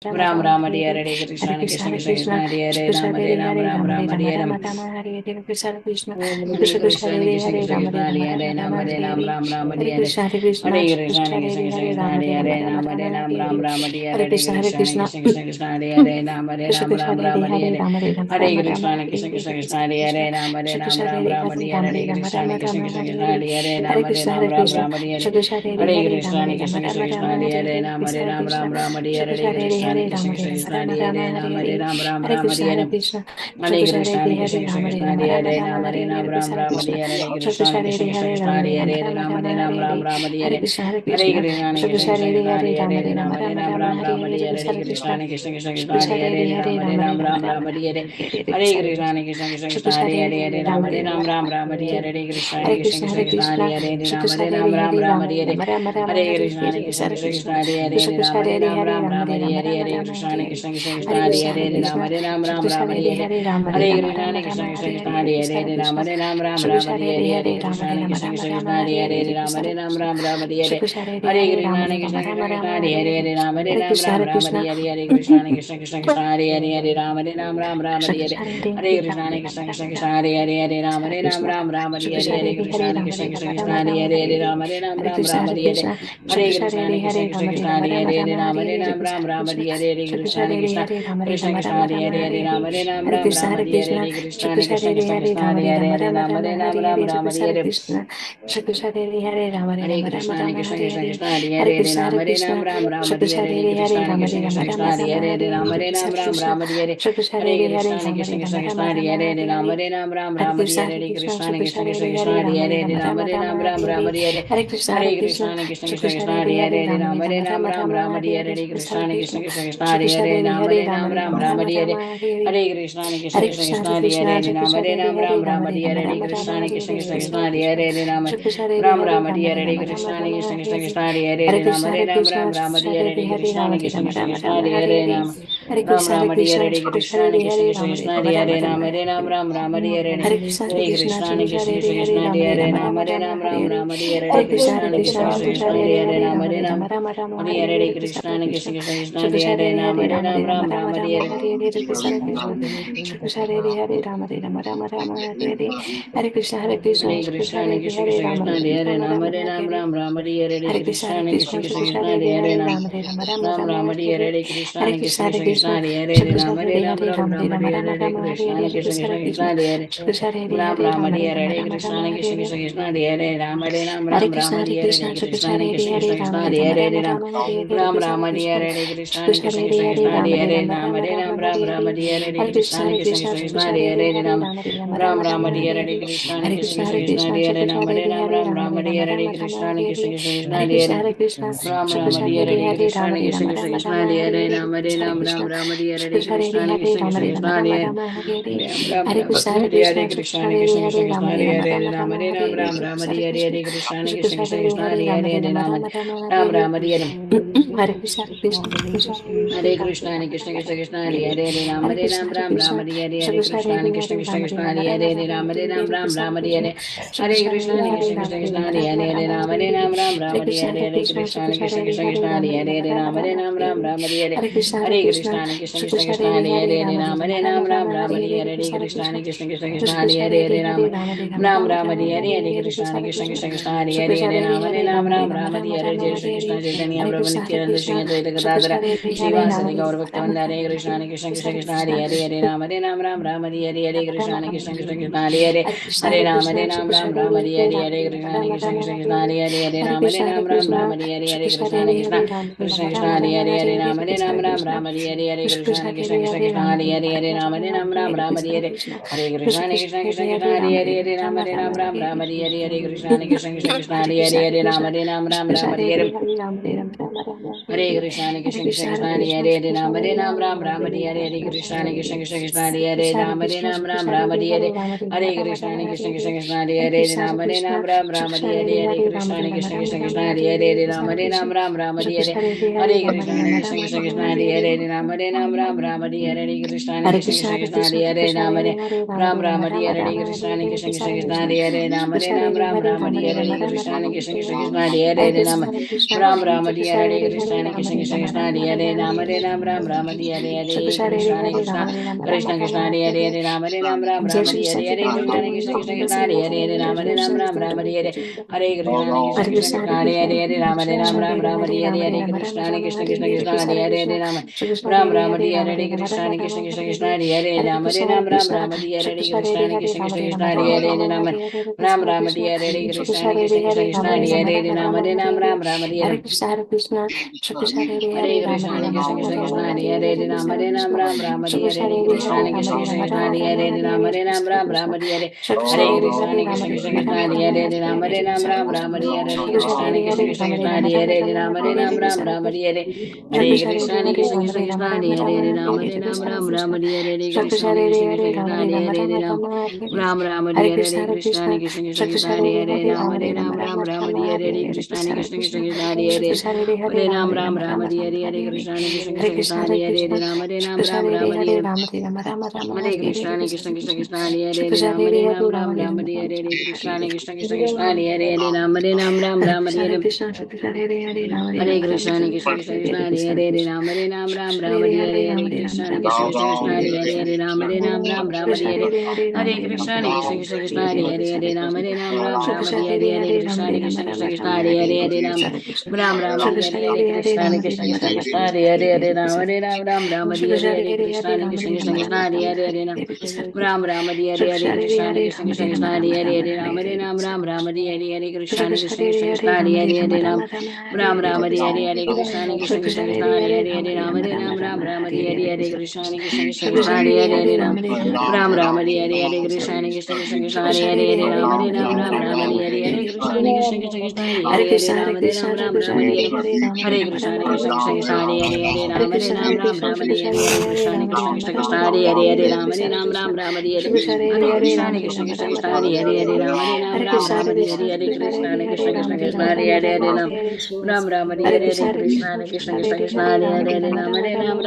Ram Ram Hare Hare Krishna Krishna Krishna Krishna Hare Hare Ram Hare Ram Ram Ram Hare Ram Om Hare Krishna Krishna Krishna Krishna Hare Hare Ram Hare Ram Ram Ram Hare Hare Hare Krishna Krishna Krishna Krishna Hare Hare Ram Hare Ram Ram Ram Hare Hare Krishna Krishna Krishna Krishna Hare Hare Ram Hare Ram Ram Ram Hare Hare Hare Krishna Krishna Krishna Krishna Hare Hare Ram Hare Ram Ram Ram Hare Hare Krishna Krishna Krishna Krishna Hare Hare Ram Hare Ram Ram Ram Hare Hare Hare Krishna Krishna Krishna Krishna Hare Hare Ram Hare Ram Ram Ram Hare Hare Krishna Krishna Krishna Krishna Hare Hare Ram Hare Ram Ram Ram Hare Hare Hare Krishna Hare Krishna Krishna Krishna Hare Hare Ram Hare Ram Ram Ram Hare Hare Krishna Krishna Krishna Krishna Hare Hare Ram Hare Ram Ram Ram Hare Hare Hare Krishna Krishna Krishna Krishna Hare Hare Ram Hare Ram Ram Ram Hare Hare Krishna Krishna Krishna Krishna Hare Hare Ram Hare Ram Ram Ram Hare Hare Hare Krishna Krishna Krishna Krishna Hare Hare Ram Hare Ram Ram Ram Hare Hare Krishna Krishna Krishna Krishna Hare Hare Ram Hare Ram Ram Ram Hare Hare Hare Krishna Krishna Krishna Krishna Hare Hare Ram Hare Ram Ram Ram Hare Hare Hare Krishna Krishna Krishna Krishna Hare Hare Ram Hare Ram Ram Ram Hare Hare Hare Krishna Krishna Krishna Krishna Hare Hare Ram Hare Ram Ram Ram Hare Hare Hare Krishna Krishna Krishna Krishna Hare Hare Ram Hare Ram Ram Ram Hare Hare Hare Krishna Krishna Krishna Krishna Hare Hare Ram Hare Ram Ram Ram Hare Hare Hare Krishna Krishna Krishna Krishna Hare Hare Ram Hare Ram Ram Ram Hare Hare Hare Krishna Krishna Krishna Krishna Hare Hare Ram Hare Ram Ram Ram Hare Hare Hare Krishna Krishna Krishna Krishna Hare Hare Ram Hare Ram Ram Ram Hare Hare Hare Krishna Krishna Krishna Krishna Hare Hare Ram Hare Ram Ram Ram Hare Hare Hare Krishna Krishna Krishna Krishna Hare Hare Hare Ram Hare Ram Ram Ram Hare Hare Hare Krishna Krishna Krishna Krishna Hare Hare Hare Ram Hare Ram Ram Ram Hare Hare Hare Krishna Krishna Krishna Krishna Hare Hare Hare Ram Hare Ram Ram Ram Hare Hare Hare Krishna Krishna Krishna Krishna Hare Hare Hare Ram Hare Ram Ram Ram Hare Hare Hare Krishna Krishna Krishna Krishna Hare Hare Hare Ram Hare Ram Ram Ram Hare Hare Hare Krishna Krishna Krishna Krishna Hare Hare Hare Ram Hare Ram Ram Ram Hare Hare Hare Krishna Krishna Krishna Krishna Hare Hare Hare Ram Hare Ram Ram Ram Hare Hare Hare Krishna Krishna Krishna Krishna Hare Hare Ram Hare Ram Ram Ram Hare Hare Hare Krishna Krishna Krishna Krishna Hare Hare Hare Ram Hare Ram Ram Ram Hare Hare Hare Krishna Krishna Krishna Krishna Hare Hare Hare Ram Ram Ram Hare Hare Hare Krishna Krishna Krishna Krishna Hare Hare Hare Ram Hare Ram Ram Ram Hare Hare Hare Krishna Krishna Krishna Krishna Hare Hare Ram Ram Ram Hare Hare Hare Krishna Krishna Krishna Krishna Hare Hare Ram Hare Ram Ram Ram Hare Hare Hare Krishna Krishna Krishna Krishna Hare Hare Ram Hare Ram Ram Ram Hare Hare Hare Krishna Krishna Krishna Krishna Hare Hare Ram Hare Ram Hare Hare Krishna Krishna Krishna Krishna Hare Hare Ram Hare Ram Ram Ram Hare Hare Hare Krishna Krishna Krishna Krishna Hare Hare Ram Hare Ram Ram Ram Hare Hare Hare Krishna Krishna Krishna Krishna Hare Hare Ram Ram Ram Hare Hare Hare Krishna Krishna Krishna Krishna Hare Hare Hare Ram Hare Ram Ram Ram Hare Hare Hare Krishna Krishna Krishna Krishna Hare Hare Ram Ram Hare Hare Hare Krishna Krishna Krishna Krishna Hare Hare Ram Hare Ram Ram Ram Hare Hare Hare Krishna Krishna Krishna Krishna Hare Hare Hare Ram Ram Hare Hare Hare Krishna Krishna Krishna Krishna Hare Hare Ram Hare Ram Ram Ram Hare Hare Hare Krishna Krishna Krishna Krishna Hare Hare Ram Ram Hare Hare Hare Krishna Krishna Krishna Krishna Hare Hare Ram Hare Ram Ram Ram Hare Hare Hare Krishna Krishna Krishna Krishna Hare Hare Ram Ram Hare Hare Hare Krishna Krishna Krishna Krishna Hare Hare Ram Hare Ram Ram Ram Hare Hare Hare Krishna Krishna Krishna Krishna Hare Hare Ram Ram Hare Hare Krishna Krishna Krishna Krishna Hare Hare Ram Hare Ram Ram Ram Hare Hare Hare Krishna Krishna Krishna Krishna Hare Hare Ram Ram Hare Hare Hare Krishna Hare Krishna Krishna Krishna Hare Hare Hare Ram Hare Ram Ram Ram Hare Hare Hare Krishna Hare Krishna Krishna Krishna Hare Hare Hare Ram Hare Ram Ram Ram Hare Hare Hare Krishna Hare Krishna Krishna Krishna Hare Hare Hare Ram Hare Ram Ram Ram Hare Hare Hare Krishna Hare Krishna Krishna Krishna Hare Hare Hare Ram Hare Ram Ram Ram Hare Hare Hare Krishna Hare Krishna Krishna Krishna Hare Hare Hare Ram Hare Ram Ram Ram Hare Hare Hare Krishna Hare Krishna Krishna Krishna Hare Hare Hare Ram Ram Ram Hare Hare Hare Krishna Hare Krishna Krishna Krishna Hare Hare Hare Ram Hare Ram Ram Ram Hare Hare Jai Shri Krishna Chaitanya Prabhu Nityananda Shri Advaita Gadadhara Srivasadi Gaur Bhaktavinda Hare Krishna Hare Krishna Krishna Krishna Hare Hare Hare Ram Hare Ram Ram Ram Hare Hare Hare Krishna Hare Krishna Krishna Krishna Hare Hare Hare Ram Hare Ram Ram Ram Hare Hare Hare Krishna Hare Krishna Krishna Krishna Hare Hare Hare Ram Hare Ram Ram Ram Hare Hare Hare Krishna Hare Krishna Krishna Krishna Hare Hare Hare Ram Hare Ram Ram Ram Hare Hare Hare Krishna Hare Krishna Krishna Krishna Hare Hare Hare Ram Hare Ram Ram Ram Hare Hare Hare Krishna Hare Krishna Krishna Krishna Hare Hare Hare Ram Hare Ram Ram Ram Hare Hare Hare Krishna Hare Krishna Krishna Krishna Hare Hare Hare Ram Hare Ram Ram Ram Hare Hare Hare Krishna Hare Krishna Krishna Krishna Hare Hare Hare Ram Hare Ram Ram Ram Hare Hare Hare Krishna Hare Krishna Krishna Krishna Hare Hare Ram Hare Ram Ram Ram Hare Hare Hare Krishna Hare Krishna Krishna Krishna Hare Hare Ram Hare Ram Ram Ram Hare Hare Hare Krishna Hare Krishna Krishna Krishna Hare Hare Ram Hare Ram Ram Ram Hare Hare Hare Krishna Hare Krishna Krishna Krishna Hare Hare Ram Hare Ram Ram Ram Hare Hare Hare Krishna Hare Krishna Krishna Krishna Hare Hare Ram Hare Ram Ram Hare Hare Hare Krishna Hare Krishna Krishna Krishna Hare Hare Ram Hare Ram Ram Ram Hare Hare Hare Krishna Hare Krishna Krishna Krishna Hare Hare Ram Ram Ram Hare Hare Krishna Hare Krishna Krishna Hare Hare Ram Ram Hare Ram Ram Ram Hare Hare Krishna Hare Krishna Krishna Krishna Hare Hare Ram Hare Ram Ram Ram Hare Hare Krishna Krishna Krishna Krishna Hare Hare Ram Hare Ram Ram Ram Hare Hare Hare Krishna Krishna Krishna Krishna Hare Hare Ram Hare Ram Ram Ram Hare Hare Hare Krishna Krishna Krishna Krishna Hare Hare Ram Ram Ram Hare Hare Krishna Krishna Krishna Krishna Hare Hare Ram Hare Ram Ram Ram Hare Hare Krishna Krishna Krishna Krishna Hare Hare Ram Ram Ram Hare Hare Krishna Krishna Krishna Krishna Hare Hare Ram Hare Ram Ram Ram Hare Hare Krishna, Krishna Hare Krishna Hare Krishna Krishna Krishna Hare Hare Ram Hare Ram Ram Ram Hare Hare Krishna Krishna Krishna Krishna Hare Hare Ram Hare Ram Ram Ram Hare Hare Hare Krishna Krishna Krishna Krishna Hare Hare Ram Hare Ram Ram Ram Hare Hare Krishna Krishna Krishna Krishna Hare Hare Ram Hare Ram Ram Ram Hare Hare Hare Krishna Krishna Krishna Krishna Hare Hare Ram Hare Ram Ram Ram Hare Hare Krishna Krishna Krishna Krishna Hare Hare Ram Ram Ram Hare Hare Krishna Krishna Krishna Krishna Hare Hare Ram Hare Ram Ram Ram Hare Hare Krishna Krishna Krishna Krishna Hare Hare Hare Ram Ram Ram Hare Hare Krishna Krishna Krishna Krishna Hare Hare Ram Hare Ram Ram Ram Hare Hare Hare Krishna Krishna Krishna Krishna Hare Hare Ram Hare Ram Ram Ram Hare Hare Krishna Krishna Krishna Krishna Hare Hare Ram Hare Ram Ram Ram Hare Hare Hare Krishna Krishna Krishna Krishna Hare Hare Ram Hare Ram Ram Ram Hare Hare Hare Krishna Krishna Krishna Krishna Hare Hare Ram Hare Ram Ram Ram Hare Hare Hare Krishna Krishna Krishna Krishna Hare Hare Ram Hare Ram Ram Ram Hare Hare Hare Krishna Krishna Krishna Krishna Hare Hare Ram Ram Ram Hare Hare Hare Krishna Krishna Krishna Krishna Hare Hare Ram Hare Ram Ram Ram Hare Hare Hare Krishna Krishna Krishna Krishna Hare Hare Ram Ram Hare Hare Hare Krishna Krishna Krishna Krishna Hare Hare Ram Hare Ram Ram Ram Hare Hare Hare Krishna Krishna Krishna Krishna Hare Hare Ram Ram Hare Hare Hare Krishna Krishna Krishna Krishna Hare Hare Ram Hare Ram Ram Ram Hare Hare Hare Krishna Krishna Krishna Krishna Hare Hare Ram Ram Hare Hare Hare Krishna Krishna Krishna Krishna Hare Hare Ram Hare Ram Ram Ram Hare Hare Hare Krishna Krishna Krishna Krishna Hare Hare Ram Hare Ram Ram Ram Hare Hare Hare Krishna Krishna Krishna Krishna Hare Hare Ram Hare Ram Ram Ram Hare Hare Hare Krishna Krishna Krishna Krishna Hare Hare Ram Hare Ram Ram Ram Hare Hare Hare Krishna Krishna Krishna Krishna Hare Hare Ram Hare Ram Ram Ram Hare Hare Hare Krishna Krishna Krishna Krishna Hare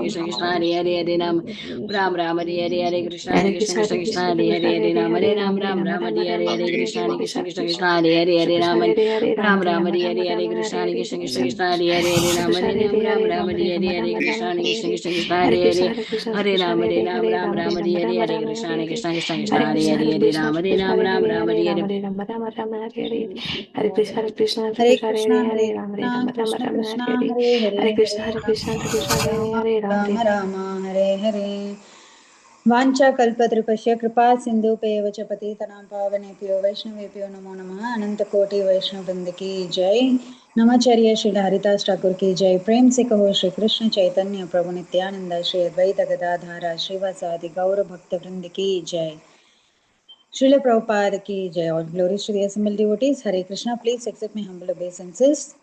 Hare Ram Ram Ram Hare Hare Hare Krishna Krishna Krishna Krishna Hare Hare Ram Hare Ram Ram Ram Hare Hare Hare Krishna Krishna Krishna Krishna Hare Hare Ram Hare Ram Ram Ram Hare Hare Hare Krishna Krishna Krishna Krishna Hare Hare Ram Ram Ram Hare Hare Hare Krishna Krishna Krishna Krishna Hare Hare Ram Hare Ram Ram Ram Hare Hare Hare Krishna Krishna Krishna Krishna Hare Hare Ram Ram Ram Hare Hare Hare Krishna Krishna Krishna Krishna Hare Hare Ram Hare Ram Ram Ram Hare Hare Hare Krishna Krishna Krishna Krishna Hare Hare Hare Ram Hare Ram Ram Ram Hare Hare Hare Krishna Krishna Krishna Krishna Hare Hare Ram Hare Ram Ram Ram Hare Hare Hare Krishna, Hare Krishna, Hare Krishna Krishna, Hare Hare Hare, Ram Hare Ram, Krishna, Ram Krishna Ram Krishna, Hare Hare, Hare Hare, Hare Krishna, Hare Hare Krishna, Rama, Krishna Hare Hare Rama, Hare, Ram Rama Hare Rama, Hare Hare. Vancha kalpatrupasya kripa sindhupeva च पतितनां पावनेभ्यो वैष्णवेभ्यो नमो नमः अनंत कोटि वैष्णव वृंद की जय नमाचार्य श्री हरिदास ठाकुर की जय प्रेम से कहो श्री कृष्ण चैतन्य प्रभु नित्यानंद श्री अद्वैत गदाधारा श्रीवासादि गौर भक्त वृंद की जय Srila Prabhupada ki jai. All glories to the assembled devotees. Hare Krishna. Please accept my humble obeisances.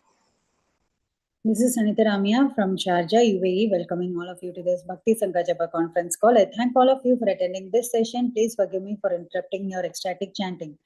This is Sanitha Ramya from Sharjah, UAE, welcoming all of you to this Bhakti Sanga Japa conference call. I thank all of you for attending this session. Please forgive me for interrupting your ecstatic chanting.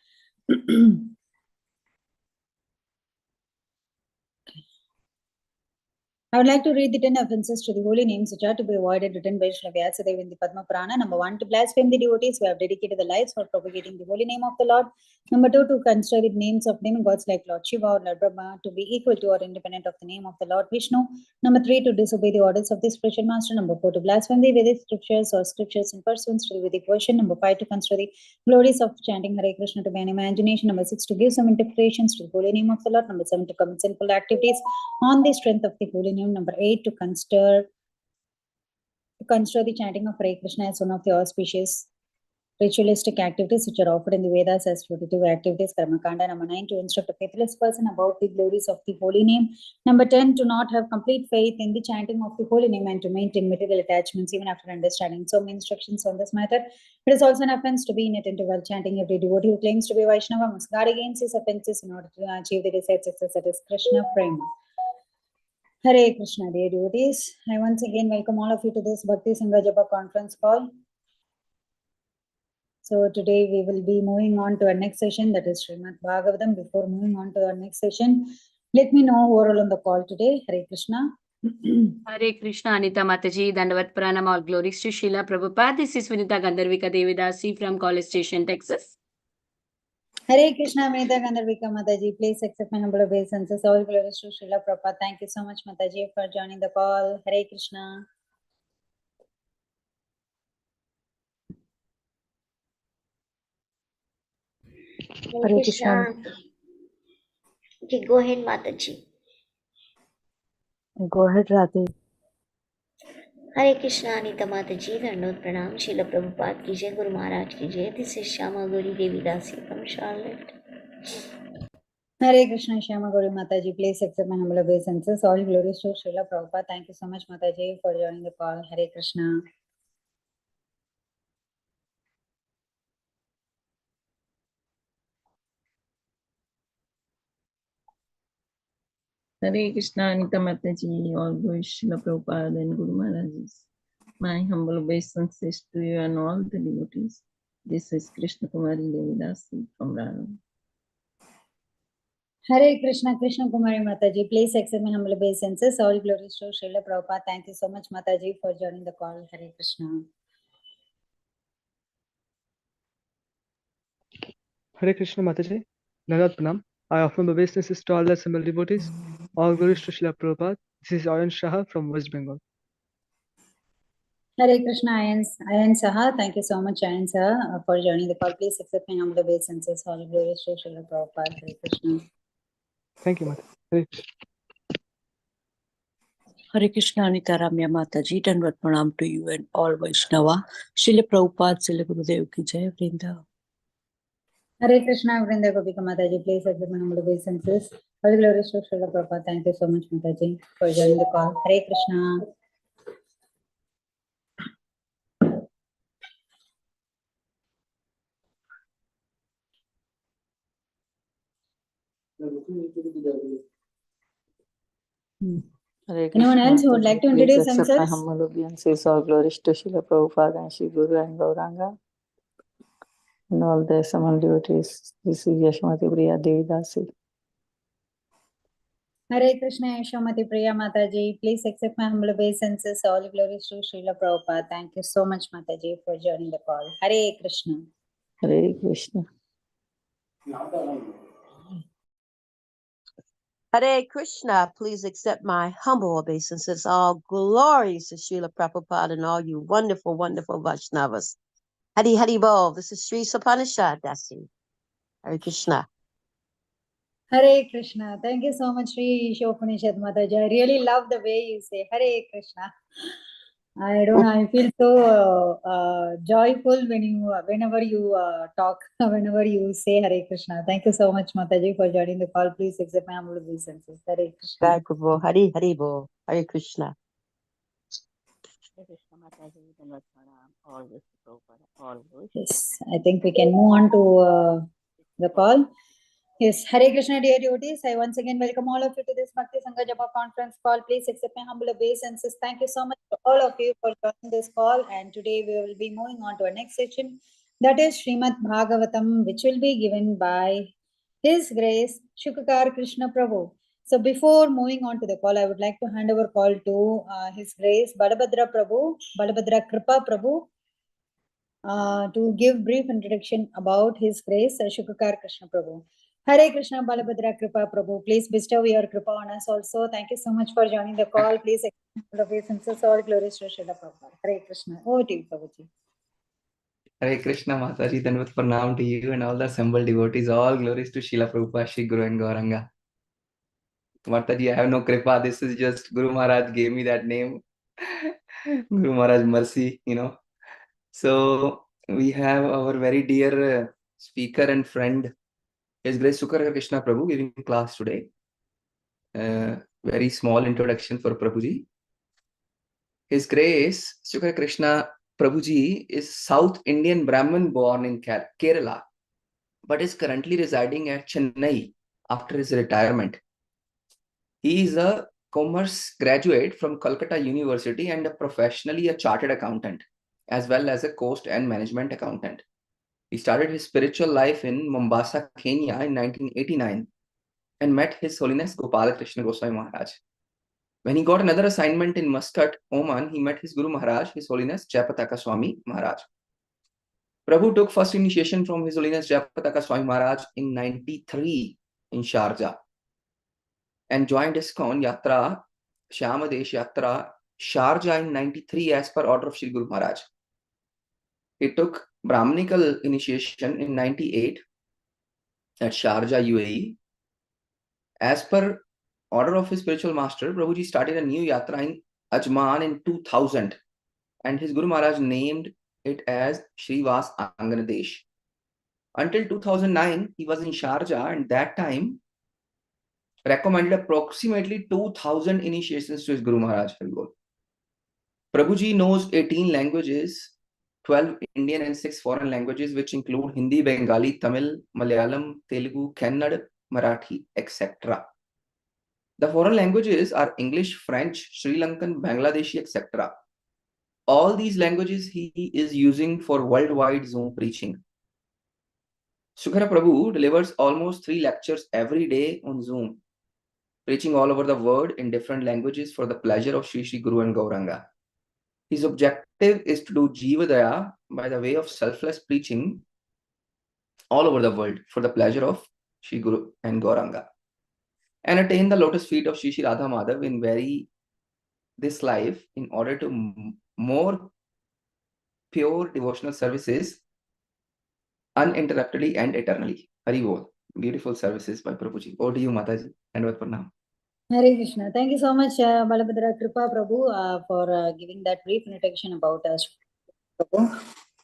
I would like to read the 10 offenses to the holy names which are to be avoided, written by Sri Vyasadeva in the Padma Purana. Number 1, to blaspheme the devotees who have dedicated their lives for propagating the holy name of the Lord. Number 2, to consider the names of demigods like Lord Shiva or Lord Brahma to be equal to or independent of the name of the Lord Vishnu. Number 3, to disobey the orders of the spiritual master. Number 4, to blaspheme the Vedic scriptures or scriptures in pursuance to the Vedic version. Number 5, to consider the glories of chanting Hare Krishna to be an imagination. Number 6, to give some interpretations to the holy name of the Lord. Number 7, to commit sinful activities on the strength of the holy name. Number 8, to consider the chanting of Hare Krishna as one of the auspicious ritualistic activities which are offered in the Vedas as fruitive activities, Karma Kanda. Number 9, to instruct a faithless person about the glories of the holy name. Number 10, to not have complete faith in the chanting of the holy name and to maintain material attachments even after understanding so many instructions on this matter. It is also an offense to be inattentive while chanting. Every devotee who claims to be Vaishnava must guard against his offenses in order to achieve the desired success, that is Krishna Prema. Hare Krishna, dear devotees. I once again welcome all of you to this Bhakti Sanga Japa conference call. So today we will be moving on to our next session, that is Srimad Bhagavatam. Before moving on to our next session, let me know who are all on the call today. Hare Krishna. Hare Krishna, Anita Mataji, Dandavat Pranam, all glories to Srila Prabhupada. This is Vinita Gandharvika Devidasi from College Station, Texas. Hare Krishna, Meta Gandharvika Mataji, please accept my humble obeisances. All glories to Srila Prabhupada. Thank you so much, Mataji, for joining the call. Hare Krishna. Hare Krishna. Okay, go ahead, Mataji. Go ahead, Radhe. Hare Krishna, Anita Mataji, Dandot Pranam, Srila Prabhupada ki jai, Guru Maharaj ki jai. This is Shyama Gauri Devi Dasi from Charlotte. Hare Krishna, Shyama Gauri Mataji, please accept my humble obeisances. All glories to Srila Prabhupada. Thank you so much, Mataji, for joining the call. Hare Krishna. Hare Krishna, Anita Mataji, all glories Srila Prabhupada and Guru Maharajis. My humble obeisances to you and all the devotees. This is Krishna Kumari Devidasi from Rana. Hare Krishna, Krishna Kumari Mataji, please accept my humble obeisances. All glories to Srila Prabhupada. Thank you so much, Mataji, for joining the call. Hare Krishna. Hare Krishna Mataji, Nandat Pranam. I offer my obeisances to all the assembled devotees. All glories to Srila Prabhupada. This is Ayan Shah from West Bengal. Hare Krishna, Ayan Saha. Thank you so much, Ayan Saha, for joining the call. Please accept my humble obeisances. All glories to Srila Prabhupada. Hare Krishna. Thank you, Mataji. Hare Krishna. Hare Krishna, Anita Ramya Mataji, Dandot Pranam to you and all Vaishnava. Srila Prabhupada, Srila Gurudev ki jai, Vrinda. Hare Krishna, Vrinda Gopika Mataji, please accept my humble obeisances. All glories to Srila Prabhupada. Thank you so much, Mataji, for joining the call. Hare Krishna. Hare Anyone Krishna, else who would like to Please introduce accept my themselves? humble obeisances. All glories to Srila Prabhupada and Shri Guru and Gauranga and all the assembled devotees. This is Yashmati Priya Devi Dasi. Hare Krishna, Yashomati Priya Mataji, please accept my humble obeisances. All glories to Srila Prabhupada. Thank you so much, Mataji, for joining the call. Hare Krishna. Hare Krishna. Hare Krishna, please accept my humble obeisances. All glories to Srila Prabhupada and all you wonderful, wonderful Vaishnavas. Hari Hari Bol. This is Sri Sapanishad Dasi. Hare Krishna. Hare Krishna. Thank you so much, Sri Shopanishad Mataji. I really love the way you say Hare Krishna. I don't know. I feel so joyful whenever you talk, whenever you say Hare Krishna. Thank you so much, Mataji, for joining the call. Please accept my humble obeisances. Hare Krishna. Jai Prabhu. Hari Hari Bol. Hare Krishna. Hare Krishna, Mataji, Dandot Pranam, all glories to Prabhupada, all glories. Yes, I think we can move on to the call. Yes, Hare Krishna, dear devotees. I once again welcome all of you to this Bhakti Sanga Japa conference call. Please accept my humble obeisances. Thank you so much to all of you for joining this call. And today we will be moving on to our next section, that is Srimad Bhagavatam, which will be given by His Grace Sukhakara Krishna Prabhu. So before moving on to the call, I would like to hand over call to His Grace Balabhadra Prabhu, Balabhadra Kripa Prabhu, to give brief introduction about His Grace Sukhakara Krishna Prabhu. Hare Krishna, Balabhadra Kripa Prabhu. Please bestow your Kripa on us also. Thank you so much for joining the call. Please accept the obeisances. All glories to Srila Prabhupada. Hare Krishna. Over to you, Prabhuji. Hare Krishna Mataji, Dandavat Pranam to you and all the assembled devotees. All glories to Srila Prabhupada, Shri Guru and Gauranga. Mataji, I have no kripa. This is just Guru Maharaj gave me that name. Guru Maharaj mercy, So we have our very dear speaker and friend, His Grace Sukhakara Krishna Prabhu, giving class today. Very small introduction for Prabhuji. His Grace Sukhakara Krishna Prabhuji is South Indian Brahmin born in Kerala, but is currently residing at Chennai after his retirement. He is a commerce graduate from Calcutta University and professionally a chartered accountant, as well as a cost and management accountant. He started his spiritual life in Mombasa, Kenya in 1989 and met His Holiness Gopal Krishna Goswami Maharaj. When he got another assignment in Muscat, Oman, he met his Guru Maharaj, His Holiness Jayapataka Swami Maharaj. Prabhu took first initiation from His Holiness Jayapataka Swami Maharaj in 93 in Sharjah and joined ISKCON Yatra, Shyamadesh Yatra, Sharjah in 93 as per order of Shri Guru Maharaj. He took Brahmanical initiation in 98 at Sharjah, UAE. As per order of his spiritual master, Prabhuji started a new yatra in Ajman in 2000 and his Guru Maharaj named it as Srivas Anganadesh. Until 2009, he was in Sharjah and that time recommended approximately 2000 initiations to his Guru Maharaj. Prabhuji knows 18 languages, 12 Indian and 6 foreign languages, which include Hindi, Bengali, Tamil, Malayalam, Telugu, Kannada, Marathi, etc. The foreign languages are English, French, Sri Lankan, Bangladeshi, etc. All these languages he is using for worldwide Zoom preaching. Sukhakara Prabhu delivers almost 3 lectures every day on Zoom, preaching all over the world in different languages for the pleasure of Sri Sri Guru and Gauranga. His objective is to do Jivadaya by the way of selfless preaching all over the world for the pleasure of Sri Guru and Gauranga, and attain the lotus feet of Sri Sri Radha Madhav in this life in order to more pure devotional services uninterruptedly and eternally. Hari Bol. Beautiful services by Prabhuji. Over to you, Mataji. And what Pranam. Hare Krishna. Thank you so much, Balabhadra Kripa Prabhu, for giving that brief introduction about us. Prabhu.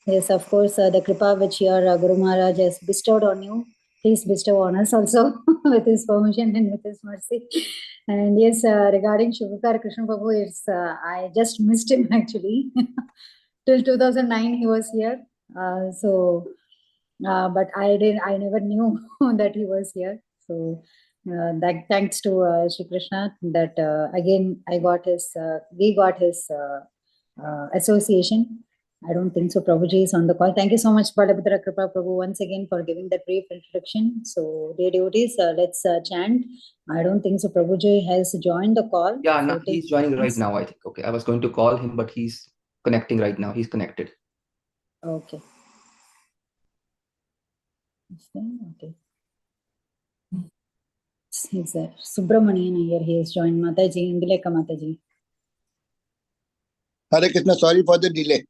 Yes, of course, the Kripa which your Guru Maharaj has bestowed on you, please bestow on us also with his permission and with his mercy. And yes, regarding Sukhakara Krishna Prabhu, it's, I just missed him actually. Till 2009 he was here. But I never knew that he was here. So that thanks to Shri Krishna that again we got his association. I don't think so. Prabhuji is on the call. Thank you so much, Balabhadra Kripa Prabhu, once again for giving that brief introduction. So, dear devotees, let's chant. I don't think so. Prabhuji has joined the call. Yeah, so he's joining right now, I think. Okay, I was going to call him, but he's connecting right now. He's connected. Okay. Okay. He's there. Subramanian here. He has joined. Mataji, Induleka Mataji. Hare Krishna, sorry for the delay.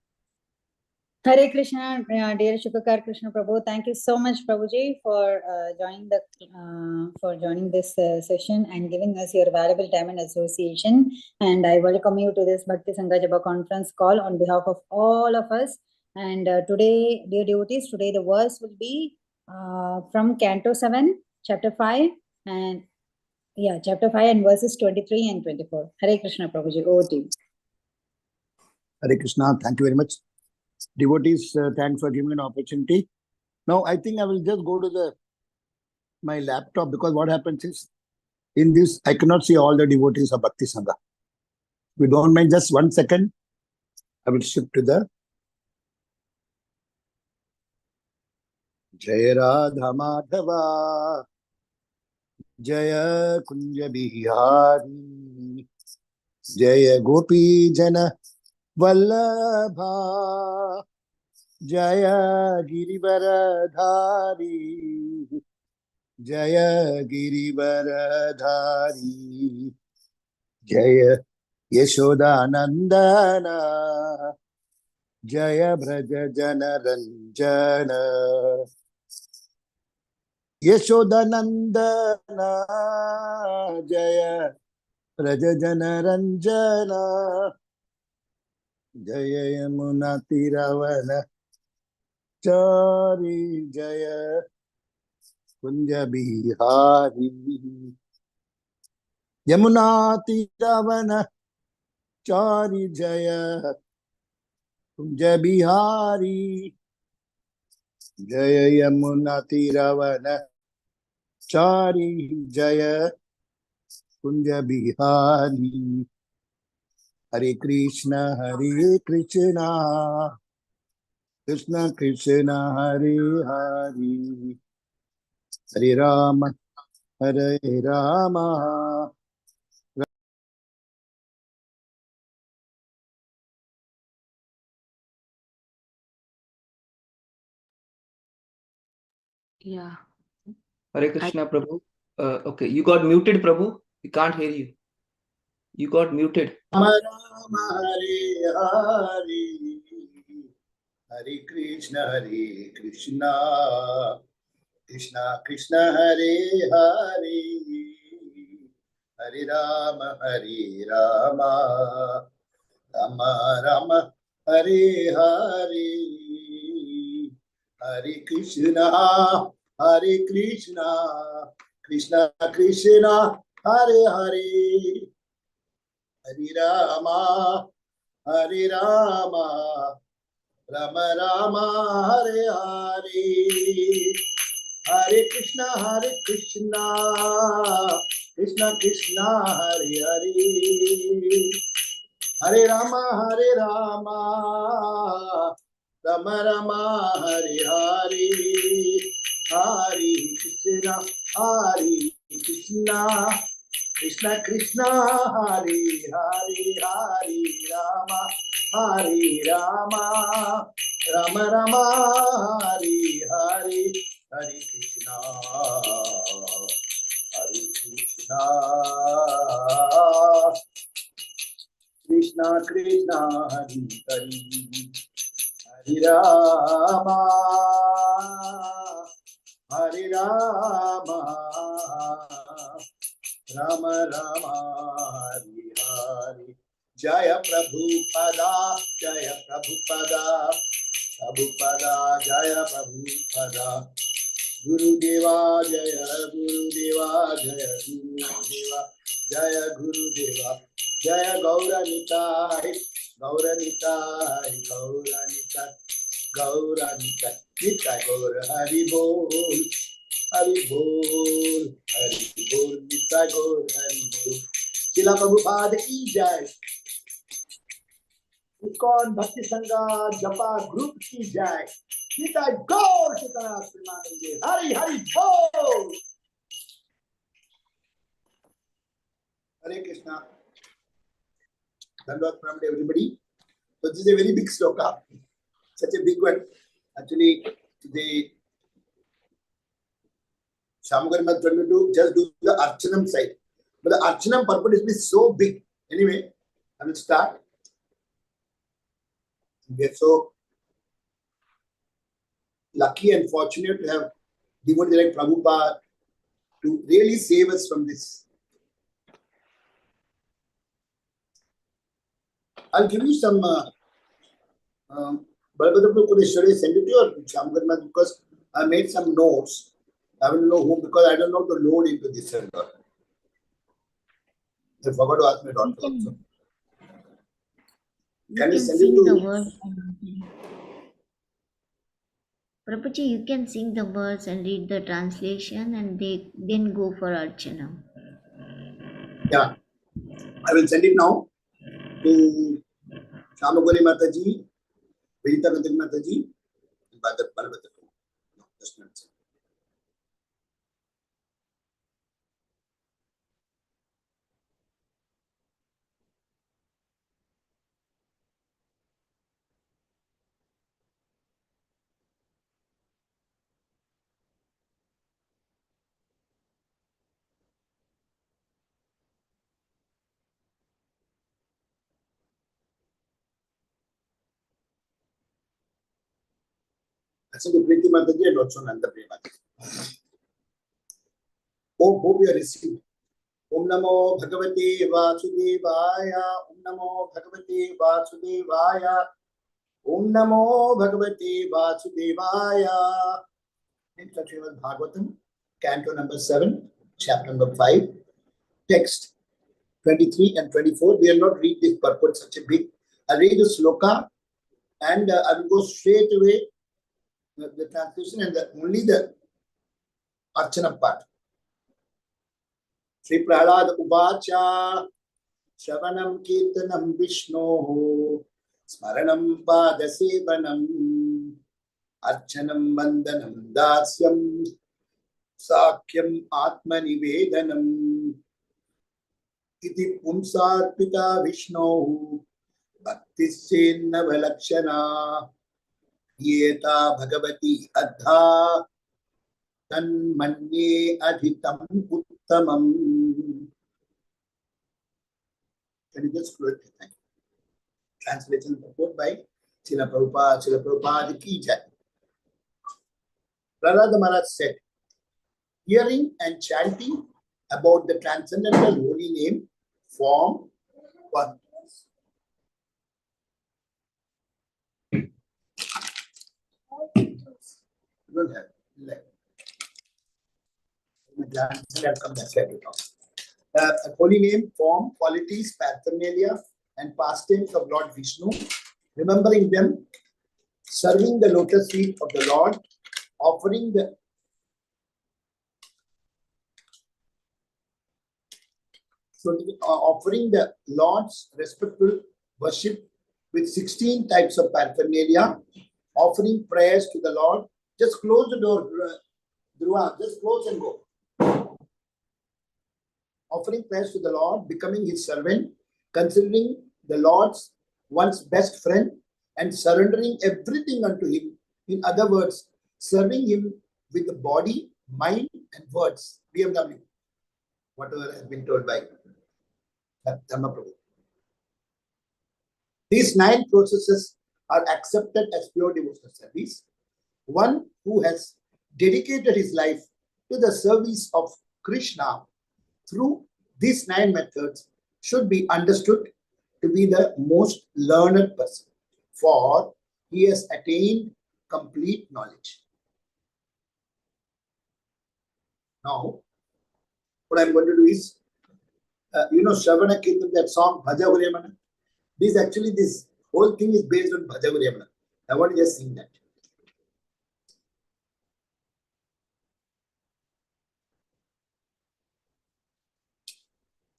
Hare Krishna, dear Sukhakara Krishna Prabhu. Thank you so much, Prabhuji, for joining this session and giving us your valuable time and association. And I welcome you to this Bhakti Sanga Japa conference call on behalf of all of us. And today, dear devotees, today the verse will be from Canto 7, Chapter 5, and Chapter 5 and verses 23 and 24. Hare Krishna, Prabhuji. Over to you. Hare Krishna, thank you very much. Devotees, thanks for giving an opportunity. Now, I think I will just go to my laptop because what happens is, in this, I cannot see all the devotees of Bhakti Sangha. If you don't mind, just 1 second, I will shift to the Jaya Radha Madhava, Jaya Kunja Bihari, Jaya Gopi Jana Vallabha, Jaya Girivaradhari, Jaya Girivaradhari, Jaya Yashodanandana, Jaya Braja Jana Ranjana, Yashodanandana, Jaya Braja Jana Ranjana, Jaya Yamuna Tiravana Chari, Jaya Kunja Bihari, Yamuna Tiravana Chari, Jaya Kunja Bihari, Jaya Yamuna Tiravana Chari, Jaya Kunja Bihari. Hare Krishna, Krishna Krishna, Hare Hare, Hare Rama, Hare Rama, Yeah. Hare Krishna, Prabhu. Okay, you got muted, Prabhu. We can't hear you. You got muted. Rama Rama Hare Hare, Hare Krishna Krishna Krishna Hare Hare, Hare Rama Rama Rama Hare Hare, Hare Krishna Krishna Krishna Hare Hare, Hare Rama Rama Rama Hare Hare, Hare Krishna Krishna Krishna Hare Hare, Hare Rama Rama Rama Hare Hare, Hare Krishna Krishna Krishna Hare Hare, Hare Rama Rama Rama Hare Hare, Hare Krishna Krishna Krishna Hare Hare, Hare Rama Rama Rama Hare Hare. Jaya Prabhupada, Jaya Prabhupada, Prabhupada, Jaya Prabhupada. Gurudeva, Jaya Gurudeva, Jaya Gurudeva, Jaya Gurudeva, Jaya Gauranitai, Gauranitai, Gauranitai, Gauranitai, Nitai Gaur Hari Bol, Hari Bol, Hari Bol, Nitai Gaur Hari Bol. Srila Prabhupada ki jai. Ikon Bhakti Sanga Japa group ki jai. Nitai Gaur Shikara Srimad. Hari Hari Bol. Hare Krishna. Dandavad Pranam to everybody. So this is a very big sloka. Such a big one. Actually, today Shamagaram told me to just do the Archanam side. But the Archanam purpose is so big. Anyway, I will start. We are so lucky and fortunate to have devotees like Prabhupada to really save us from this. I'll give you some Bhagavatam, should I send it to you or Shamagaram, because I made some notes. I don't know whom, because I don't know to load into this server. I forgot to ask my daughter also. Can you send it to the words? Prabhuji, you can sing the words and read the translation and then go for Archana. Yeah, I will send it now to Shamagori Mataji, Vedita Nandini Mataji, and Bhagavatam. No, just not. I sent to Preeti Mataji and also Nanda Premati. Hope you are received. Om Namo Bhagavate Vasudevaya. Om Namo Bhagavate Vasudevaya. Om Namo Bhagavate Vasudevaya. In Srimad Bhagavatam, canto number 7, chapter number 5, text 23 and 24. We will not read this purport such a big. I read the sloka and I will go straight away the translation and only the Archana part. Sri Prahlad Uvacha Shravanam Kirtanam Vishno Smaranam Padasevanam Archanam Vandanam Dasyam Sakyam Atmanivedanam Iti Pumsarpita Vishno Bhaktisena Valakshana Yeta Bhagavati Adha Tanmanye adhitam uttamam. Can you just close it? Translation report by Srila Prabhupada. Srila Prabhupada ki jai. Prahlad Maharaj said, hearing and chanting about the transcendental holy name form one. You don't have like I'll come back to holy name, form, qualities, paraphernalia, and pastimes of Lord Vishnu, remembering them, serving the lotus feet of the Lord, offering the Lord's respectful worship with 16 types of paraphernalia, offering prayers to the Lord. Just close the door, Dhruva, just close and go. Offering prayers to the Lord, becoming his servant, considering the Lord's one's best friend, and surrendering everything unto him. In other words, serving him with the body, mind, and words. BMW, whatever has been told by Dhamma Prabhu. These 9 processes are accepted as pure devotional service. One who has dedicated his life to the service of Krishna through these 9 methods should be understood to be the most learned person, for he has attained complete knowledge. Now, what I'm going to do is, Shravana Kirtan, that song, Bhaja Huremana. This whole thing is based on Bhaja Huremana. I want to just sing that.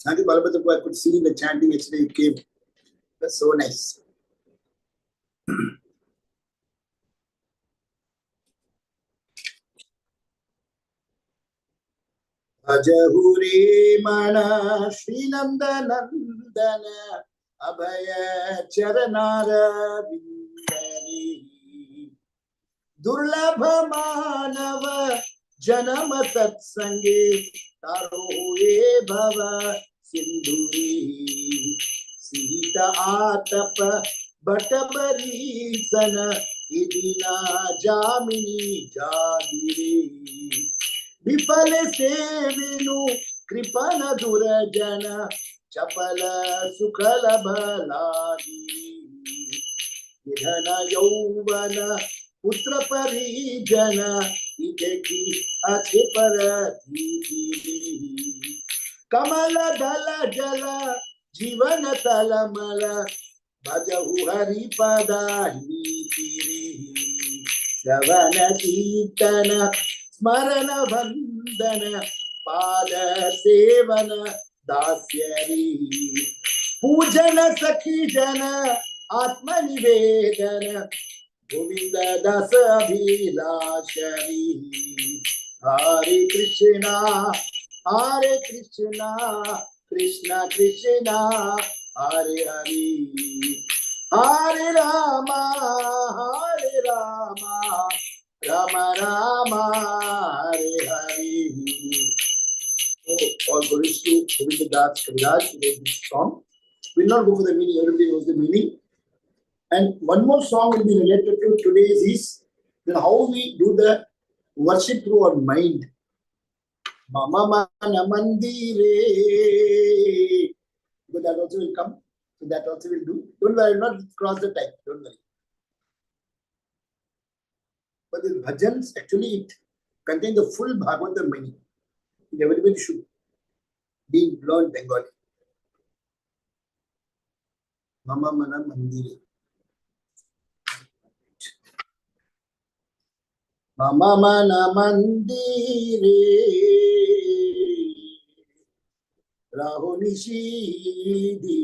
Thank you, Balabhadra. I could see the chanting yesterday. It came. That's so nice. Ajahure mana Srinanda Nandana Abhaya Charanara Vindari Durlabha Manava Janama Tatsange Taroe Bhava Sindhuri Sita Atapa Bhatabari Sana Idina Jamini Jadiri Vipale Sevinu Kripana Durajana Chapala Sukhala Baladi Nidhana Yauvana Putra Parijana Ideki Achipara Dhiri Kamala Dala Jala Jivana Talamala Bhajahu Hari Pada Hitiri Savana Kitana Smarana Vandana Pada Sevana Dasyari Pujana Sakijana Atma Nivedana Govinda Dasa Abhilashari Hare Krishna Krishna Krishna Hare Hare Hare Rama Rama Rama Hare Hare. So all glories to Govinda Das Kaviraj who wrote this song. We'll not go for the meaning, everybody knows the meaning. And one more song will be related to today's is then how we do the worship through our mind. Mama Mana Mandire. But that also will come. So that also will do. Don't worry, not cross the time. Don't worry. But the bhajans actually it contain the full Bhagavatam meaning. Everybody should be learned Bengali. Mama Mana Mandire. Mama Mana Mandire Rahonishidi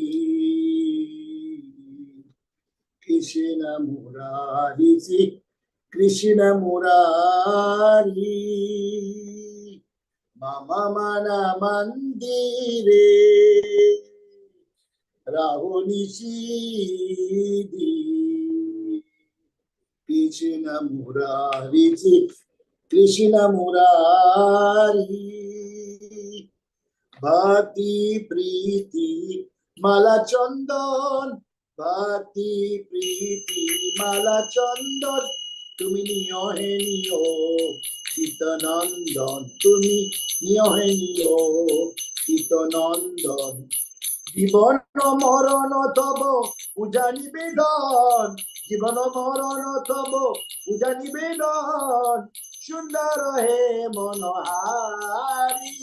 Krishna Murari Krishna Murari Mama Mana Mandire Rahonishidi Krishna Murari Krishna Murari, Bhakti Preeti Mala Chandan, Bhakti Preeti Mala Chandan, Tumi niyo he niyo, Chitanandan, Tumi niyo he niyo, Chitanandan. জীবন মরণ তব পূজা নিবেদন, জীবন মরণ তব পূজা নিবেদন, সুন্দর হে মনোহারি,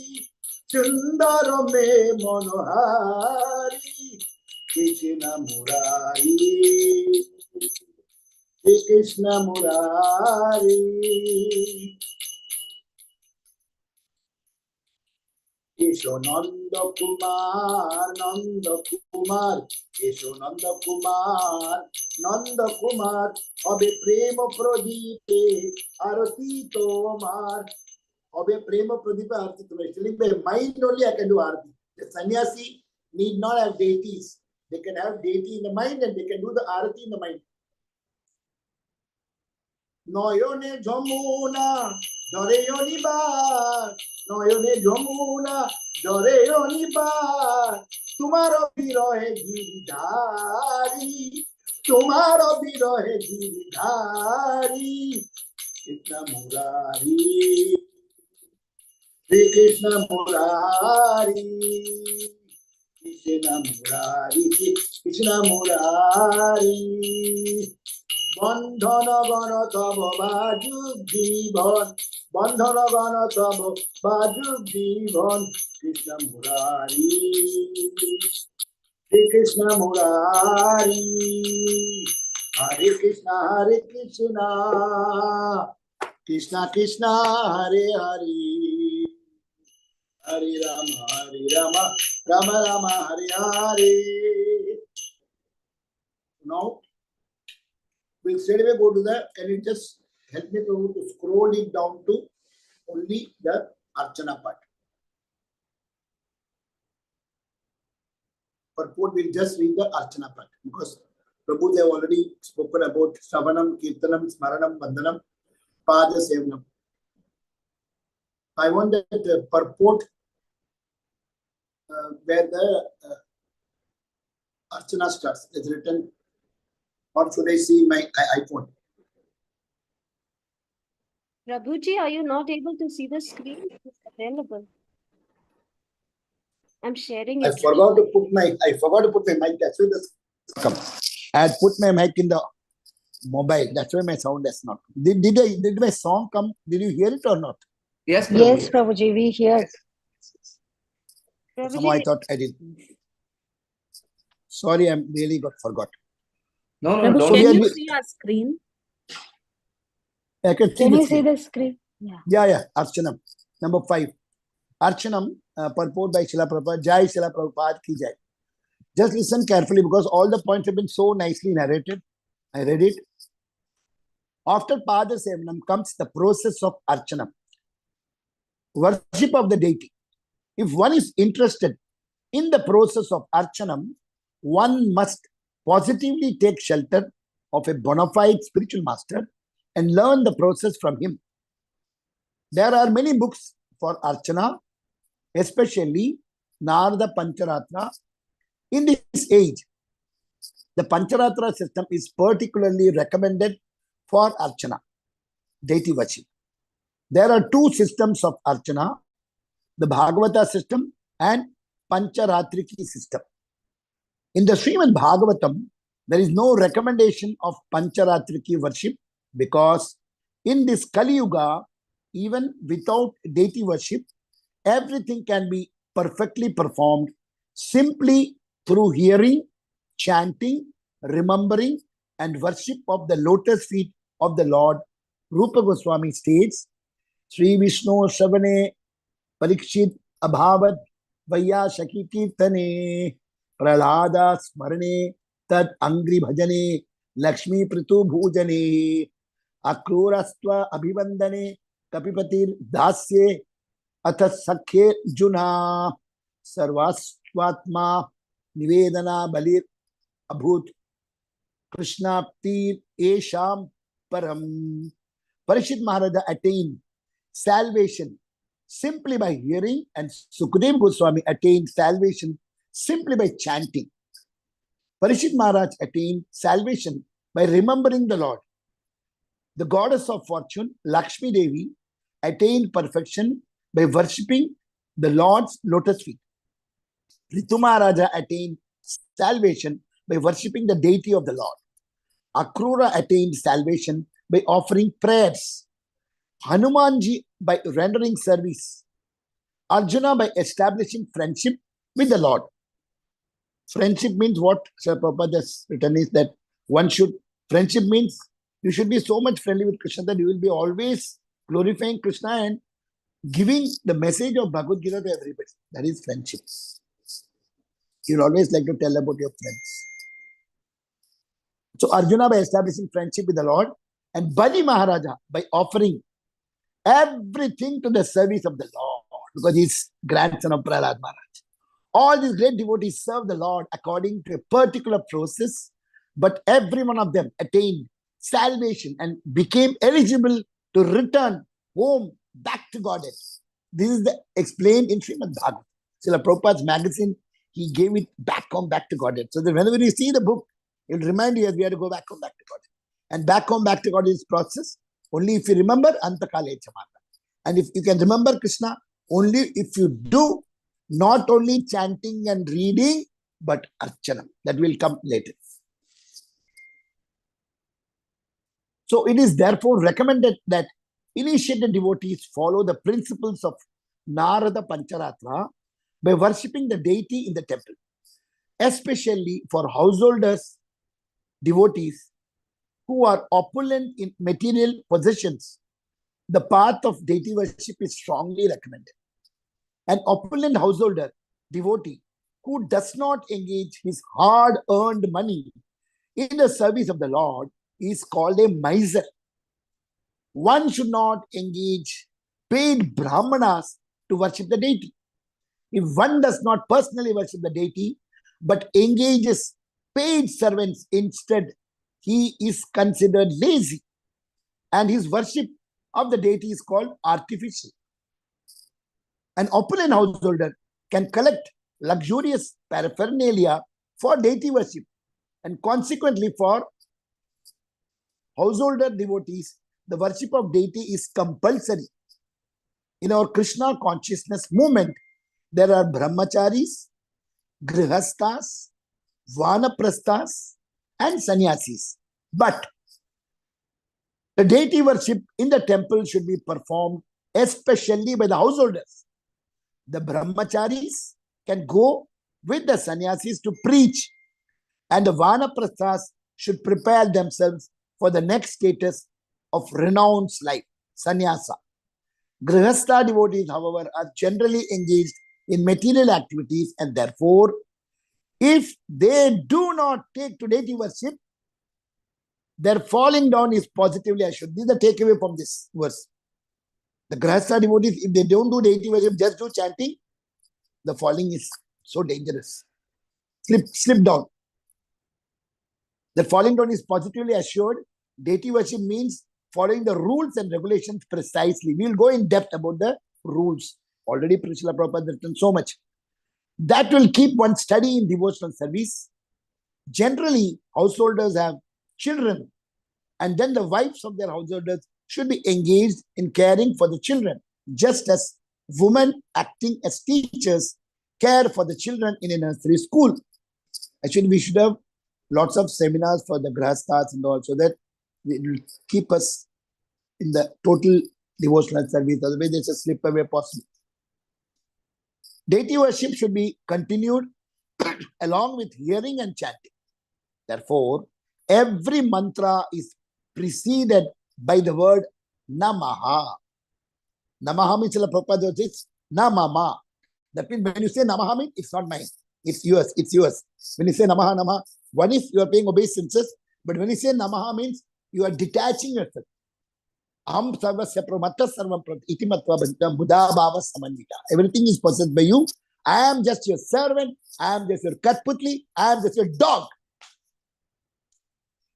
সুন্দর মে মনোহারি, কৃষ্ণ মুরারি, কৃষ্ণ মুরারি। এসো নন্দ কুমার, নন্দ কুমার, এসো নন্দ কুমার, নন্দ কুমার, হবে প্রেম প্রদীপে আরতি তোমার, হবে প্রেম প্রদীপে আরতি তোমার। Telling by mind only I can do arati. The sannyasi need not have deities. They can have deity in the mind and they can do the arati in the mind. নয়নে যমুনা ধরে অনিবার, নয়নে যমুনা ধরে অনিবার, তোমার বিরহে গিরিধারী, তোমার বিরহে গিরিধারী, কৃষ্ণ মুরারি, শ্রী কৃষ্ণ মুরারি, কৃষ্ণ মুরারি, কৃষ্ণ মুরারি। বন্ধন গণ তব বাজুক জীবন, বন্ধন গণ তব বাজুক জীবন, কৃষ্ণ মুরারি, শ্রী কৃষ্ণ মুরারি, হরে কৃষ্ণ কৃষ্ণ কৃষ্ণ হরে হরে, হরে Ram Ram Ram Hare Hare. Now we'll straight away go to the, can you just help me Prabhu to scroll it down to only the Archana part. Purport will just read the Archana part because Prabhu they have already spoken about Shravanam, Kirtanam, Smaranam, Vandanam, Pada Sevanam. I want that purport where the Archana starts. It's written, or should I see my iPhone? Prabhuji, are you not able to see the screen? It's available. I'm sharing I it. forgot to put my mic. That's why this come. I had put my mic in the mobile. That's why my sound has not. Did my song come? Did you hear it or not? Yes, Prabhu. Yes, Prabhuji, we hear. Somehow I thought I did. Sorry, I really forgot. No, Prabhu, don't. can you see our screen? I can see Can the you see screen. the screen? Yeah. Archanam. Number 5. Archanam, purport by Srila Prabhupada. Jai Srila Prabhupada ki jai. Just listen carefully because all the points have been so nicely narrated. I read it. After Pada Sevanam comes the process of Archanam, worship of the deity. If one is interested in the process of Archanam, one must positively take shelter of a bona fide spiritual master and learn the process from him. There are many books for Archana, especially Narada Pancharatra. In this age, the Pancharatra system is particularly recommended for Archana, deity worship. There are 2 systems of Archana, the Bhagavata system and Pancharatriki system. In the Srimad Bhagavatam, there is no recommendation of Pancharatriki worship because in this Kali Yuga, even without deity worship, everything can be perfectly performed simply through hearing, chanting, remembering, and worship of the lotus feet of the Lord. Rupa Goswami states, Sri Vishnu Shavane Parikshit Abhavat Vaya Shaki Kirtane Prahlada Smarane Tad Angri Bhajane Lakshmi Pritu Bhujane Akrurastva Abhivandane Kapipatir Dasye Atha Sakhe Juna Sarvasvatma Nivedana Balir Abhut Krishna Ptir Esham Param. Parishit Maharaja attained salvation simply by hearing, and Sukadeva Goswami attained salvation simply by chanting. Parishit Maharaj attained salvation by remembering the Lord. The goddess of fortune, Lakshmi Devi, attained perfection by worshipping the Lord's lotus feet. Ritu Maharaja attained salvation by worshipping the deity of the Lord. Akrura attained salvation by offering prayers. Hanumanji by rendering service. Arjuna by establishing friendship with the Lord. Friendship means what Sri Prabhupada has written is that friendship means you should be so much friendly with Krishna that you will be always glorifying Krishna and giving the message of Bhagavad Gita to everybody. That is friendship. You'll always like to tell about your friends. So Arjuna by establishing friendship with the Lord, and Bali Maharaja by offering everything to the service of the Lord, because he's grandson of Prahlad Maharaj. All these great devotees serve the Lord according to a particular process, but every one of them attained salvation and became eligible to return home back to Godhead. This is explained in Srimad Bhagavatam. Srila Prabhupada's magazine, he gave it back home, back to Godhead. So that whenever you see the book, it will remind you that we have to go back home, back to Godhead. And back home, back to Godhead is process only if you remember Antakale Chamata. And if you can remember Krishna, only if you do not only chanting and reading, but archana. That will come later. So it is therefore recommended that initiated devotees follow the principles of Narada Pancharatra by worshipping the deity in the temple. Especially for householders, devotees who are opulent in material possessions, the path of deity worship is strongly recommended. An opulent householder, devotee, who does not engage his hard-earned money in the service of the Lord is called a miser. One should not engage paid brahmanas to worship the deity. If one does not personally worship the deity, but engages paid servants instead, he is considered lazy, and his worship of the deity is called artificial. An opulent householder can collect luxurious paraphernalia for deity worship, and consequently for householder devotees, the worship of deity is compulsory. In our Krishna consciousness movement, there are brahmacharis, grihastas, vanaprasthas, and sannyasis. But the deity worship in the temple should be performed especially by the householders. The brahmacharis can go with the sannyasis to preach, and the vanaprasthas should prepare themselves for the next status of renounced life, sannyasa. Grihastha devotees, however, are generally engaged in material activities, and therefore, if they do not take to deity worship, their falling down is positively assured. This is the takeaway from this verse. The Grihastha devotees, if they don't do deity worship, just do chanting, the falling is so dangerous. Slip down. The falling down is positively assured. Deity worship means following the rules and regulations precisely. We will go in depth about the rules. Already Srila Prabhupada has written so much. That will keep one steady in devotional service. Generally, householders have children, and then the wives of their householders should be engaged in caring for the children, just as women acting as teachers care for the children in a nursery school. Actually, we should have lots of seminars for the grahasthas and all, so that it will keep us in the total devotional service. Otherwise, there's a slip away possible. Deity worship should be continued along with hearing and chanting. Therefore, every mantra is preceded by the word Namaha. Namaha means Prabhupada says Namama. That means when you say Namaha means it's not mine. It's yours. It's yours. When you say Namaha, Namaha, one is you are paying obeisances, but when you say Namaha means you are detaching yourself. Aham sarvasya pramatta sarvam iti matva bhanta buddha bhava samandita. Everything is possessed by you. I am just your servant. I am just your katputli. I am just your dog.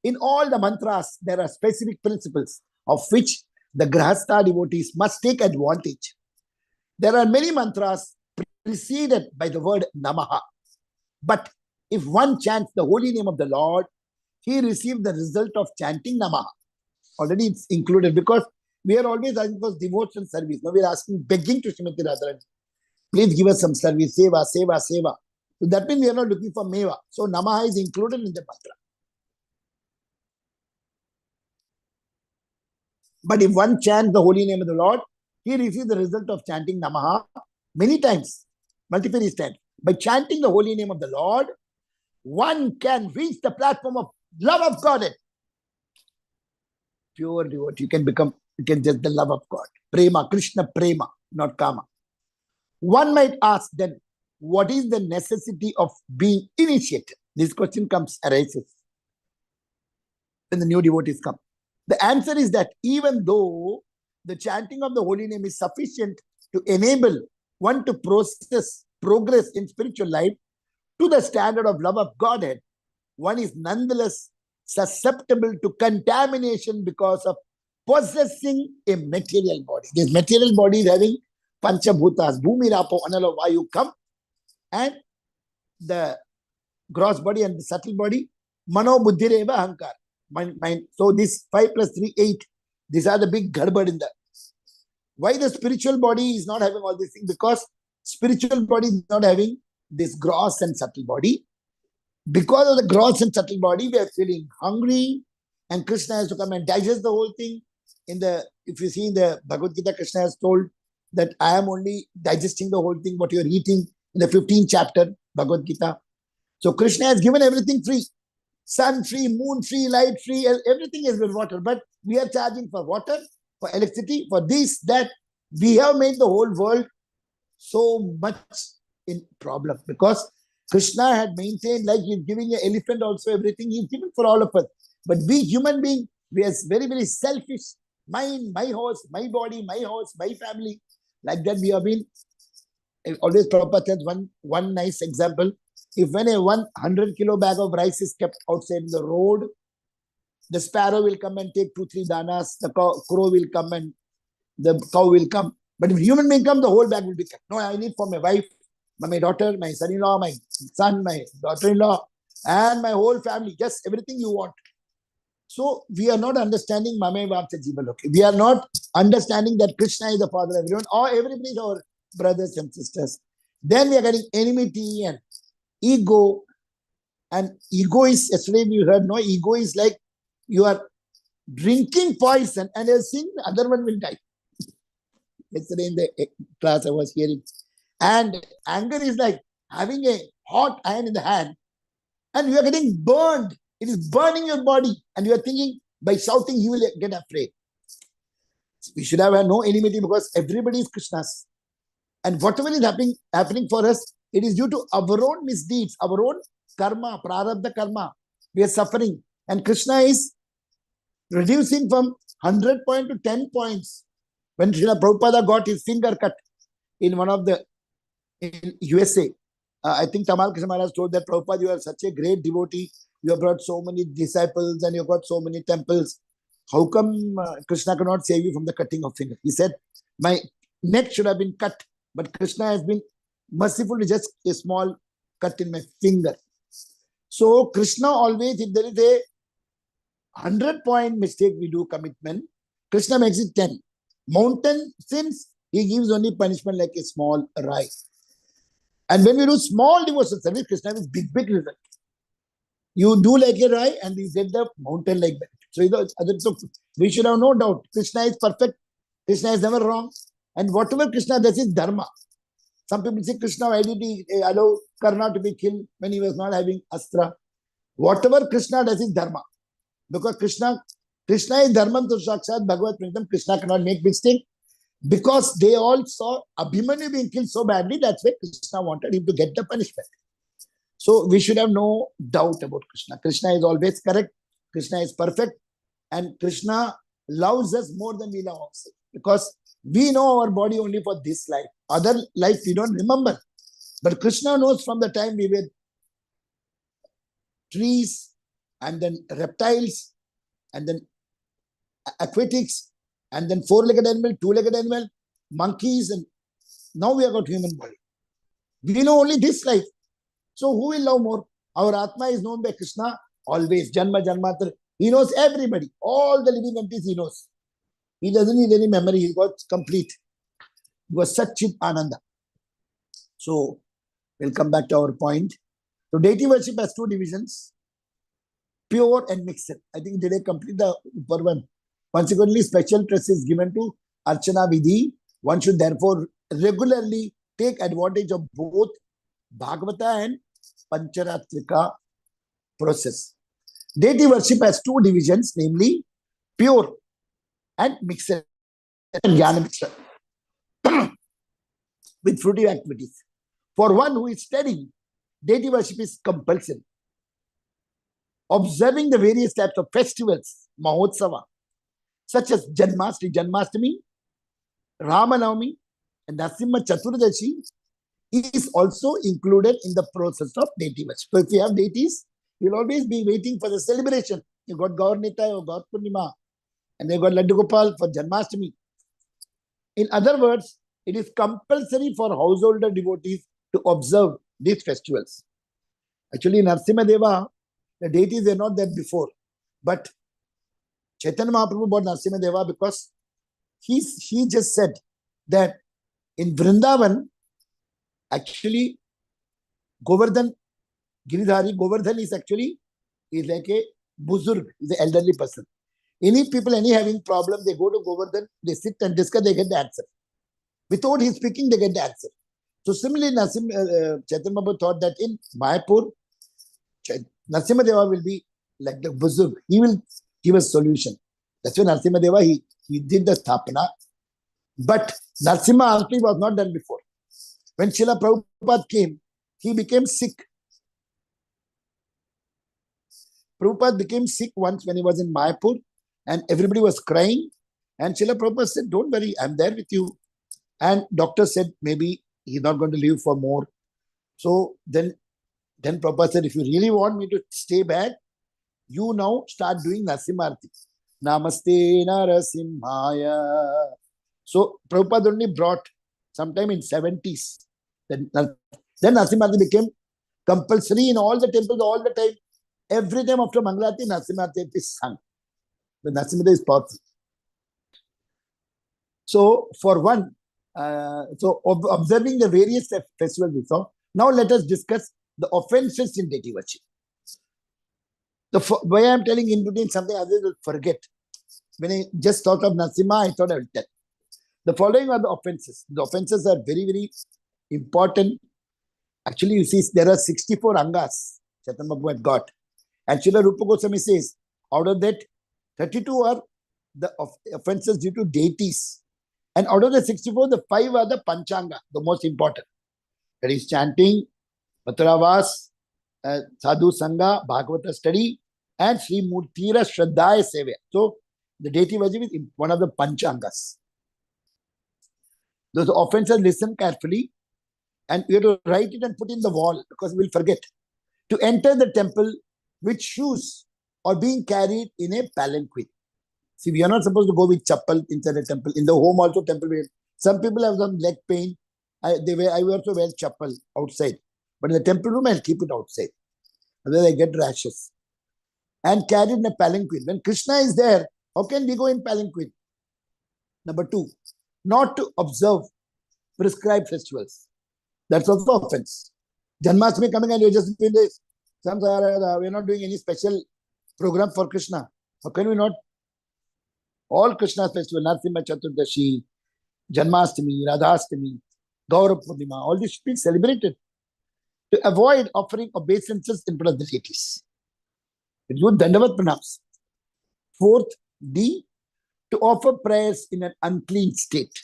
In all the mantras, there are specific principles, of which the Grahastha devotees must take advantage. There are many mantras preceded by the word Namaha. But if one chants the holy name of the Lord, he receives the result of chanting Namaha. Already it's included, because we are always asking for devotional service. Now we are asking, begging to Srimati Radharani, please give us some service, seva, seva, seva. So that means we are not looking for meva. So Namaha is included in the mantra. But if one chants the holy name of the Lord, he receives the result of chanting Namaha many times, multiple times. By chanting the holy name of the Lord, one can reach the platform of love of God. Pure devotee, you can just the love of God. Prema, Krishna Prema, not Kama. One might ask then, what is the necessity of being initiated? This question arises when the new devotees come. The answer is that even though the chanting of the holy name is sufficient to enable one to progress in spiritual life to the standard of love of Godhead, one is nonetheless susceptible to contamination because of possessing a material body. This material body is having Panchabhutas, Bhumi, Rapo, Anala, Vayu come, and the gross body and the subtle body, Mano, Buddhi, Reva, Ahankar. Mind. So this 5 plus 3, 8, these are the big garbad in that. Why the spiritual body is not having all these things? Because spiritual body is not having this gross and subtle body. Because of the gross and subtle body, we are feeling hungry, and Krishna has to come and digest the whole thing. If you see in the Bhagavad Gita, Krishna has told that I am only digesting the whole thing, what you are eating, in the 15th chapter, Bhagavad Gita. So Krishna has given everything free. Sun free, moon free, light free, everything is with water. But we are charging for water, for electricity, for this, that. We have made the whole world so much in problem, because Krishna had maintained, like he's giving an elephant also everything, he's given for all of us. But we human beings, we are very, very selfish. Mine, my horse, my body, my house, my family. Like that we have been. Always Prabhupada says one nice example. If when a 100 kilo bag of rice is kept outside the road, the sparrow will come and take 2-3 danas, the crow will come and the cow will come. But if human being come, the whole bag will be kept. No, I need for my wife, my daughter, my son-in-law, my son, my daughter-in-law, and my whole family. Just everything you want. So we are not understanding Mame Vapcha Jiva Loke. We are not understanding that Krishna is the father of everyone, or everybody is our brothers and sisters. Then we are getting enmity and ego. And ego is, yesterday we heard, no, ego is like you are drinking poison and you're seeing the other one will die. Yesterday in the class I was hearing. And anger is like having a hot iron in the hand and you are getting burned. It is burning your body and you are thinking by shouting you will get afraid. We should have no enmity because everybody is Krishna's. And whatever is happening for us, it is due to our own misdeeds, our own karma, prarabdha karma. We are suffering. And Krishna is reducing from 100 points to 10 points. When Srila Prabhupada got his finger cut in USA, I think Tamal Krishna Maharaj told that, Prabhupada, you are such a great devotee. You have brought so many disciples and you have got so many temples. How come Krishna cannot save you from the cutting of finger? He said, my neck should have been cut, but Krishna has been merciful to just a small cut in my finger. So Krishna always, if there is a 100-point mistake we do commitment, Krishna makes it 10. Mountain sins, he gives only punishment like a small rice. And when we do small devotional service, Krishna gives big result. You do like a rai and you get the mountain like that. So we should have no doubt. Krishna is perfect. Krishna is never wrong. And whatever Krishna does is dharma. Some people say Krishna, why did he allow Karna to be killed when he was not having astra? Whatever Krishna does is dharma. Because Krishna is dharma to sakshat Bhagavad Pritham. Krishna cannot make mistake. Because they all saw Abhimanyu being killed so badly, that's why Krishna wanted him to get the punishment. So we should have no doubt about Krishna. Krishna is always correct. Krishna is perfect. And Krishna loves us more than we love ourselves. Because we know our body only for this life. Other life we don't remember. But Krishna knows from the time we were trees and then reptiles and then aquatics and then four-legged animal, two-legged animal, monkeys, and now we have got human body. We know only this life. So who will love more? Our Atma is known by Krishna always. Janma, Janmatra. He knows everybody. All the living entities he knows. He doesn't need any memory. He got complete. He was Satchit Ananda. So we'll come back to our point. So deity worship has two divisions. Pure and mixed. I think did I complete the upper one? Consequently, special trust is given to Archana Vidhi. One should therefore regularly take advantage of both Bhagavata and Pancharatrika process. Deity worship has two divisions, namely pure and mixed and jnana mixed with fruitive activities. For one who is studying, deity worship is compulsory. Observing the various types of festivals, Mahotsava, such as Janmashtami, Ramanavami, and Narasimha Chaturdashi, is also included in the process of deity worship. So if you have deities, you'll always be waiting for the celebration. You got Gaur Nitai or Gaur Purnima, and you got Laddu Gopal for Janmashtami. In other words, it is compulsory for householder devotees to observe these festivals. Actually, Narasimha Deva, the deities were not there before, but Chaitanya Mahaprabhu bought Narasimha Deva because he just said that in Vrindavan, actually, Govardhan, Giridhari, Govardhan is actually like a buzurg, is an elderly person. Any people, any having problem, they go to Govardhan, they sit and discuss, they get the answer. Without his speaking, they get the answer. So similarly, Chaitanya Mahaprabhu thought that in Mayapur, Narasimha Deva will be like the buzurg. He will give a solution. That's why Narasimha Deva, he did the sthapana. But Narasimha Arti was not done before. When Srila Prabhupada came, he became sick. Prabhupada became sick once when he was in Mayapur and everybody was crying. And Srila Prabhupada said, don't worry, I'm there with you. And doctor said, maybe he's not going to live for more. So then Prabhupada said, if you really want me to stay back, you now start doing Narasimha-arti. Namaste Narasimhaya. So Prabhupada only brought sometime in 70s. Then Narasimha-arti became compulsory in all the temples all the time. Every time after Mangalati, Narasimha-arti is sung. The Narasimha is powerful. So for one, observing the various festivals we saw, now let us discuss the offenses in deity worship. Why I am telling in between something others will forget. When I just thought of Narasimha, I thought I would tell. The following are the offenses. The offenses are very, very important. Actually, you see, there are 64 angas Chaitanya Mahaprabhu had got. And Srila Rupa Goswami says, out of that, 32 are the offenses due to deities. And out of the 64, the 5 are the Panchanga, the most important. That is chanting, Matravas, Sadhu Sangha, Bhagavata study, and Sri Murtira Shraddhaya Sevya. So, the deity worship is one of the Panchangas. Those offenses, listen carefully, and you have to write it and put in the wall because we'll forget. To enter the temple with shoes or being carried in a palanquin. See, we are not supposed to go with chappal inside a temple. In the home also, temple wear. Some people have some leg pain. I also wear chappal outside. But in the temple room, I'll keep it outside. Otherwise, I get rashes. And carried in a palanquin. When Krishna is there, how can we go in palanquin? Number 2, not to observe prescribed festivals. That's also offense. Janmashtami coming and you're just doing this. We're not doing any special program for Krishna. How can we not? All Krishna's festivals, Narasimha Chaturdashi, Janmashtami, Radhastami, Gaura Purnima, all this should be celebrated. To avoid offering obeisances in front of the deities. Do Dandavat Pranams. 4th, D, to offer prayers in an unclean state.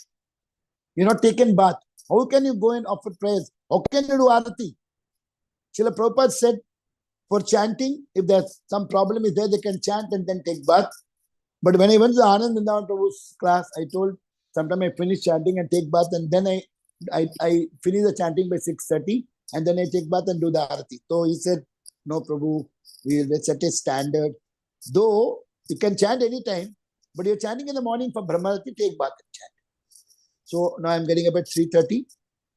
You're not taken bath. How can you go and offer prayers? How can you do arati? Srila Prabhupada said, for chanting, if there's some problem is there, they can chant and then take bath. But when I went to Anand Vrindavan Prabhu's class, I told, sometime I finish chanting and take bath, and then I finish the chanting by 6:30, and then I take bath and do the arati. So he said, no, Prabhu, we will set a standard. Though you can chant anytime, But you're chanting in the morning for Brahmarati, take bath and chant. So now I'm getting up at 3:30.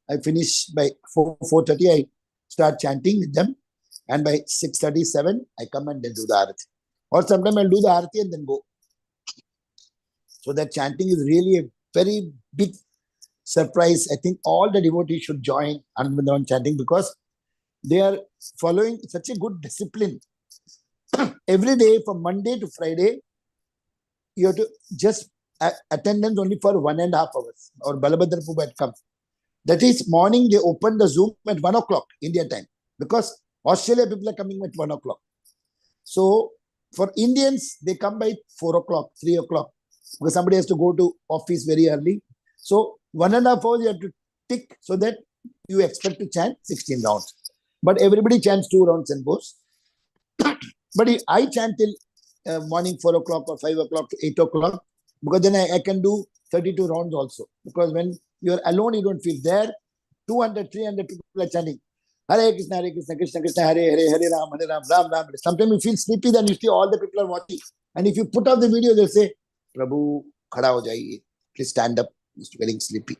I finish by 4:30. I start chanting with them. And by 6:37, I come and then do the arati. Or sometimes I'll do the arati and then go. So that chanting is really a very big surprise. I think all the devotees should join Anandavan chanting because they are following such a good discipline. Every day from Monday to Friday, you have to just attendance only for 1.5 hours. Or Balabhadra Prabhu had come. That is morning they open the Zoom at 1 o'clock India time because Australia people are coming at 1 o'clock. So for Indians, they come by 4 o'clock, 3 o'clock because somebody has to go to office very early. So 1.5 hours you have to tick so that you expect to chant 16 rounds. But everybody chants 2 rounds and goes. But I chant till morning 4 o'clock or 5 o'clock to 8 o'clock because then I can do 32 rounds also. Because when you're alone, you don't feel there. 200, 300 people are chanting. Hare Krishna, Krishna Krishna, Hare Hare, Hare Ram, Ram Ram. Sometimes you feel sleepy, then you see all the people are watching. And if you put off the video, they'll say, Prabhu, khada ho jaiye. Please stand up. You're getting sleepy.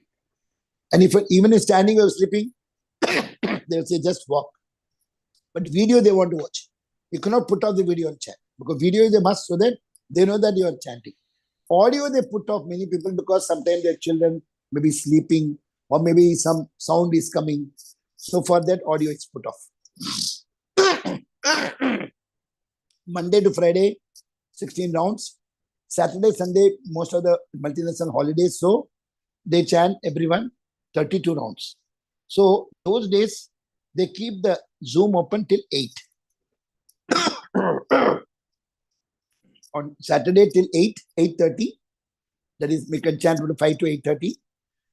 And if even if standing or sleeping, they'll say, just walk. But video they want to watch. You cannot put off the video and chant. Because video is a must so that they know that you are chanting. Audio they put off many people because sometimes their children may be sleeping or maybe some sound is coming. So for that audio is put off. Monday to Friday, 16 rounds. Saturday, Sunday, most of the multinational holidays. So they chant everyone 32 rounds. So those days, they keep the Zoom open till 8. On Saturday till 8, 8:30. That is, we can chant from 5 to 8:30.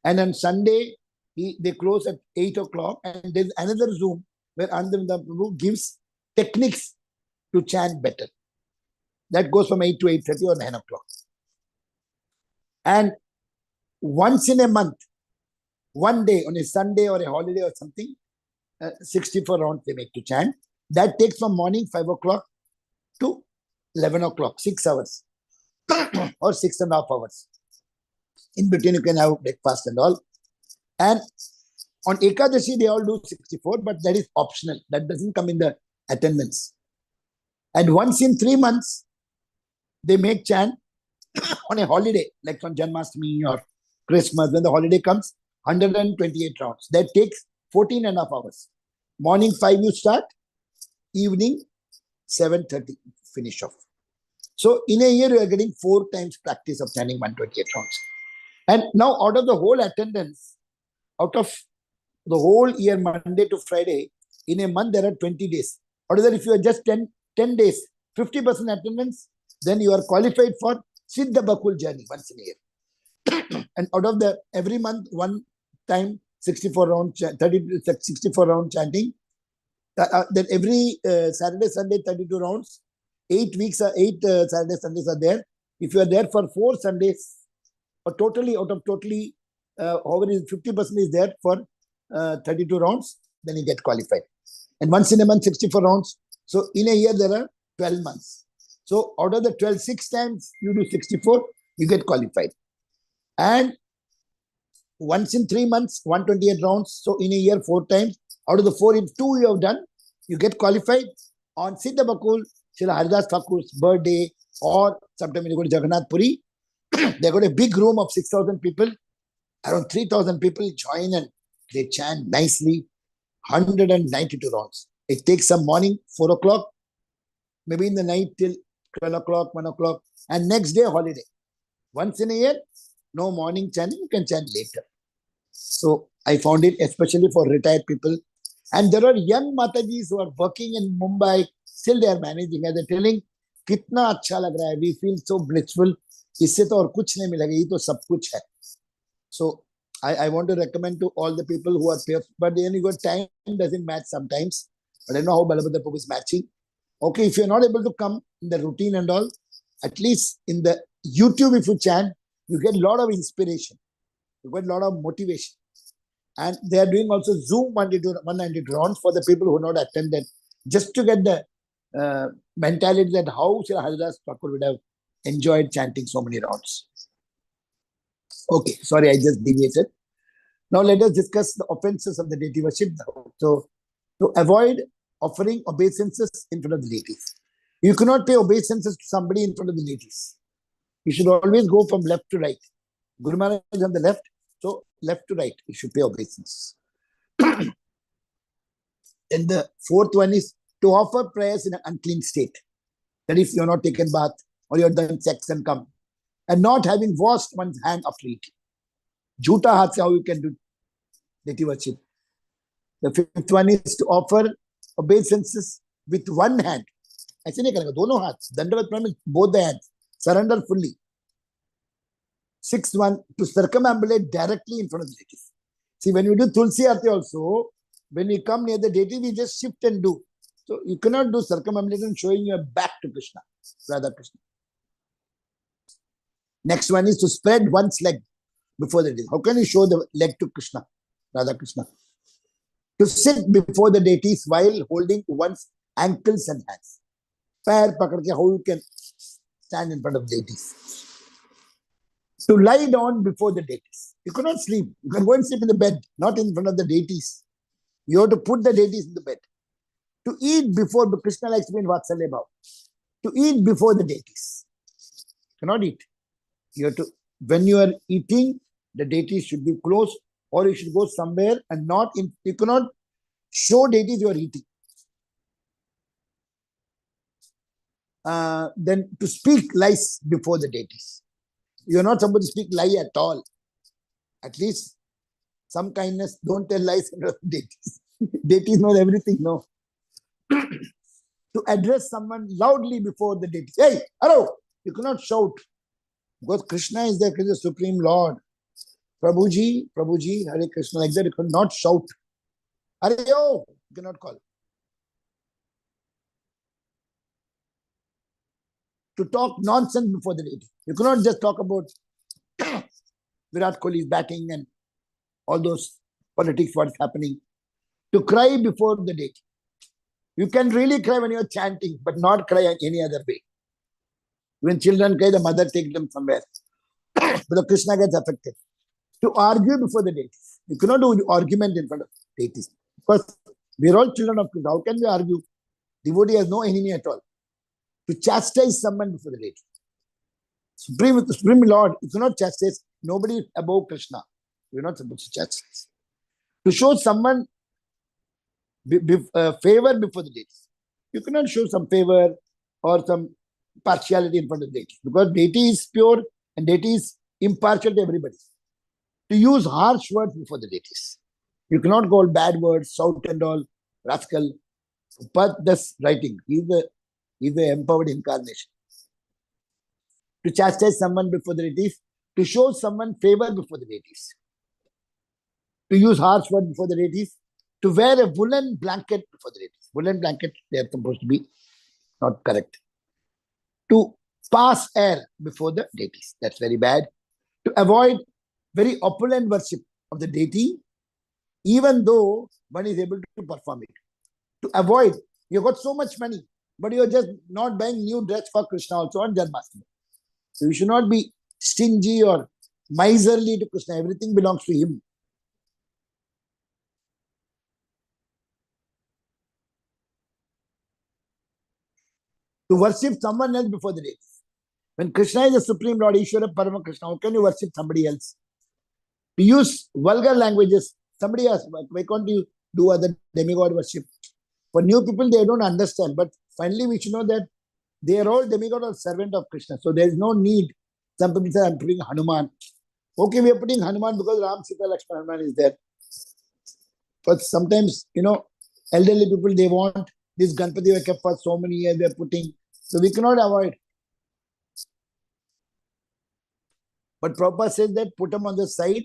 And on Sunday, they close at 8 o'clock. And there's another Zoom where Ananda Prabhu gives techniques to chant better. That goes from 8 to 8:30 or 9 o'clock. And once in a month, one day on a Sunday or a holiday or something, 64 rounds they make to chant. That takes from morning 5 o'clock to 11 o'clock, 6 hours or 6.5 hours. In between, you can have breakfast and all. And on Ekadashi, they all do 64, but that is optional. That doesn't come in the attendance. And once in 3 months, they make chant on a holiday, like on Janmashtami or Christmas. When the holiday comes, 128 rounds. That takes 14.5 hours. Morning 5 you start, evening 7:30 finish off. So in a year, you are getting 4 times practice of chanting 128 rounds. And now out of the whole attendance, out of the whole year, Monday to Friday, in a month, there are 20 days. Out of that, if you are just 10 days, 50% attendance, then you are qualified for Siddha Bakul journey once in a year. And out of the every month, one time, 64 round, 64 round chanting, then every Saturday, Sunday, 32 rounds, 8 weeks, 8 Saturday, Sundays are there. If you are there for 4 Sundays, or totally, out of totally, however, 50% is there for 32 rounds, then you get qualified. And once in a month, 64 rounds. So in a year, there are 12 months. So out of the 12, 6 times you do 64, you get qualified. And once in 3 months, 128 rounds. So in a year, 4 times. Out of the 4, if 2 you have done, you get qualified. On Siddha Bakul, Srila Haridas Thakur's birthday, or sometime when you go to Jagannath Puri, they got a big room of 6,000 people. Around 3,000 people join and they chant nicely. 192 rounds. It takes some morning, 4 o'clock, maybe in the night till 12 o'clock, 1 o'clock, and next day holiday. Once in a year, no morning chanting, you can chant later. So I found it especially for retired people. And there are young Matajis who are working in Mumbai, still they are managing. As they're telling, kitna acha lag raha hai, we feel so blissful. Isse to aur kuch nahi milega, ye to sab kuch hai. So I want to recommend to all the people who are here, but then you got time doesn't match sometimes. But I know how Balabhadra Prabhu is matching. Okay, if you're not able to come in the routine and all, at least in the YouTube, if you chant, you get a lot of inspiration. You get a lot of motivation. And they are doing also Zoom 190 rounds for the people who have not attended, just to get the mentality that how Sri Haridas Thakur would have enjoyed chanting so many rounds. Okay, sorry, I just deviated. Now let us discuss the offenses of the deity worship. So, to avoid offering obeisances in front of the deities. You cannot pay obeisances to somebody in front of the deities. You should always go from left to right. Guru Maharaj is on the left, so left to right, you should pay obeisances. And the fourth one is to offer prayers in an unclean state. That if you are not taken bath or you have done sex and come, and not having washed one's hand after eating. Jhuta haath se how you can do deity worship. The fifth one is to offer obeisances with one hand. ऐसे नहीं करेंगे, दोनों हाथ. Dandavat pranam, both the hands. Surrender fully. Sixth one, to circumambulate directly in front of the deity. See, when we do Tulsi Aarti also, when we come near the deity, we just shift and do. So you cannot do circumambulation showing your back to Krishna, Radha Krishna. Next one is to spread one's leg before the deity. How can you show the leg to Krishna, Radha Krishna? To sit before the deities while holding one's ankles and hands. Pair pakad ke, how you can stand in front of deities. To lie down before the deities. You cannot sleep. You can go and sleep in the bed, not in front of the deities. You have to put the deities in the bed. To eat before, Krishna likes to be in Vatsalya Bhav. To eat before the deities. You cannot eat. You have to, when you are eating, the deities should be close, or you should go somewhere and not in, you cannot show deities you are eating. Then to speak lies before the deities. You are not supposed to speak lie at all. At least some kindness, don't tell lies in front of deities. Deities know everything, no. To address someone loudly before the deities. Hey, hello! You cannot shout. Because Krishna is the Supreme Lord. Prabhuji, Hare Krishna, like that, you cannot shout. Hare yo, you cannot call. To talk nonsense before the deity. You cannot just talk about Virat Kohli's batting and all those politics, what's happening. To cry before the deity. You can really cry when you are chanting, but not cry any other way. When children cry, the mother takes them somewhere. But the Krishna gets affected. To argue before the deities. You cannot do argument in front of deities. Because we are all children of Krishna. How can we argue? Devotee has no enemy at all. To chastise someone before the deity. Supreme Lord, you cannot chastise nobody above Krishna. You are not supposed to chastise. To show someone favor before the deities. You cannot show some favor or some partiality in front of the deity. Because deity is pure and deity is impartial to everybody. To use harsh words before the deities. You cannot call bad words, shout and all, rascal. But that's writing. He's the empowered incarnation. To chastise someone before the deities. To show someone favor before the deities. To use harsh words before the deities. To wear a woolen blanket before the deities. Woolen blanket, they are supposed to be not correct. To pass air before the deities. That's very bad. To avoid very opulent worship of the deity, even though one is able to perform it. To avoid, you got so much money, but you are just not buying new dress for Krishna also on Janmashtami. So you should not be stingy or miserly to Krishna. Everything belongs to him. To worship someone else before the deity. When Krishna is the Supreme Lord, Ishvara Parama Krishna, how can you worship somebody else? To use vulgar languages. Somebody asks, why can't you do other demigod worship? For new people, they don't understand. But finally, we should know that they are all demigod or servant of Krishna. So there is no need. Some people say, I'm putting Hanuman. Okay, we are putting Hanuman because Ram, Sita, Lakshmana, Hanuman is there. But sometimes, elderly people, they want this Ganpati were kept for so many years, they are putting. So we cannot avoid. But Prabhupada says that put them on the side,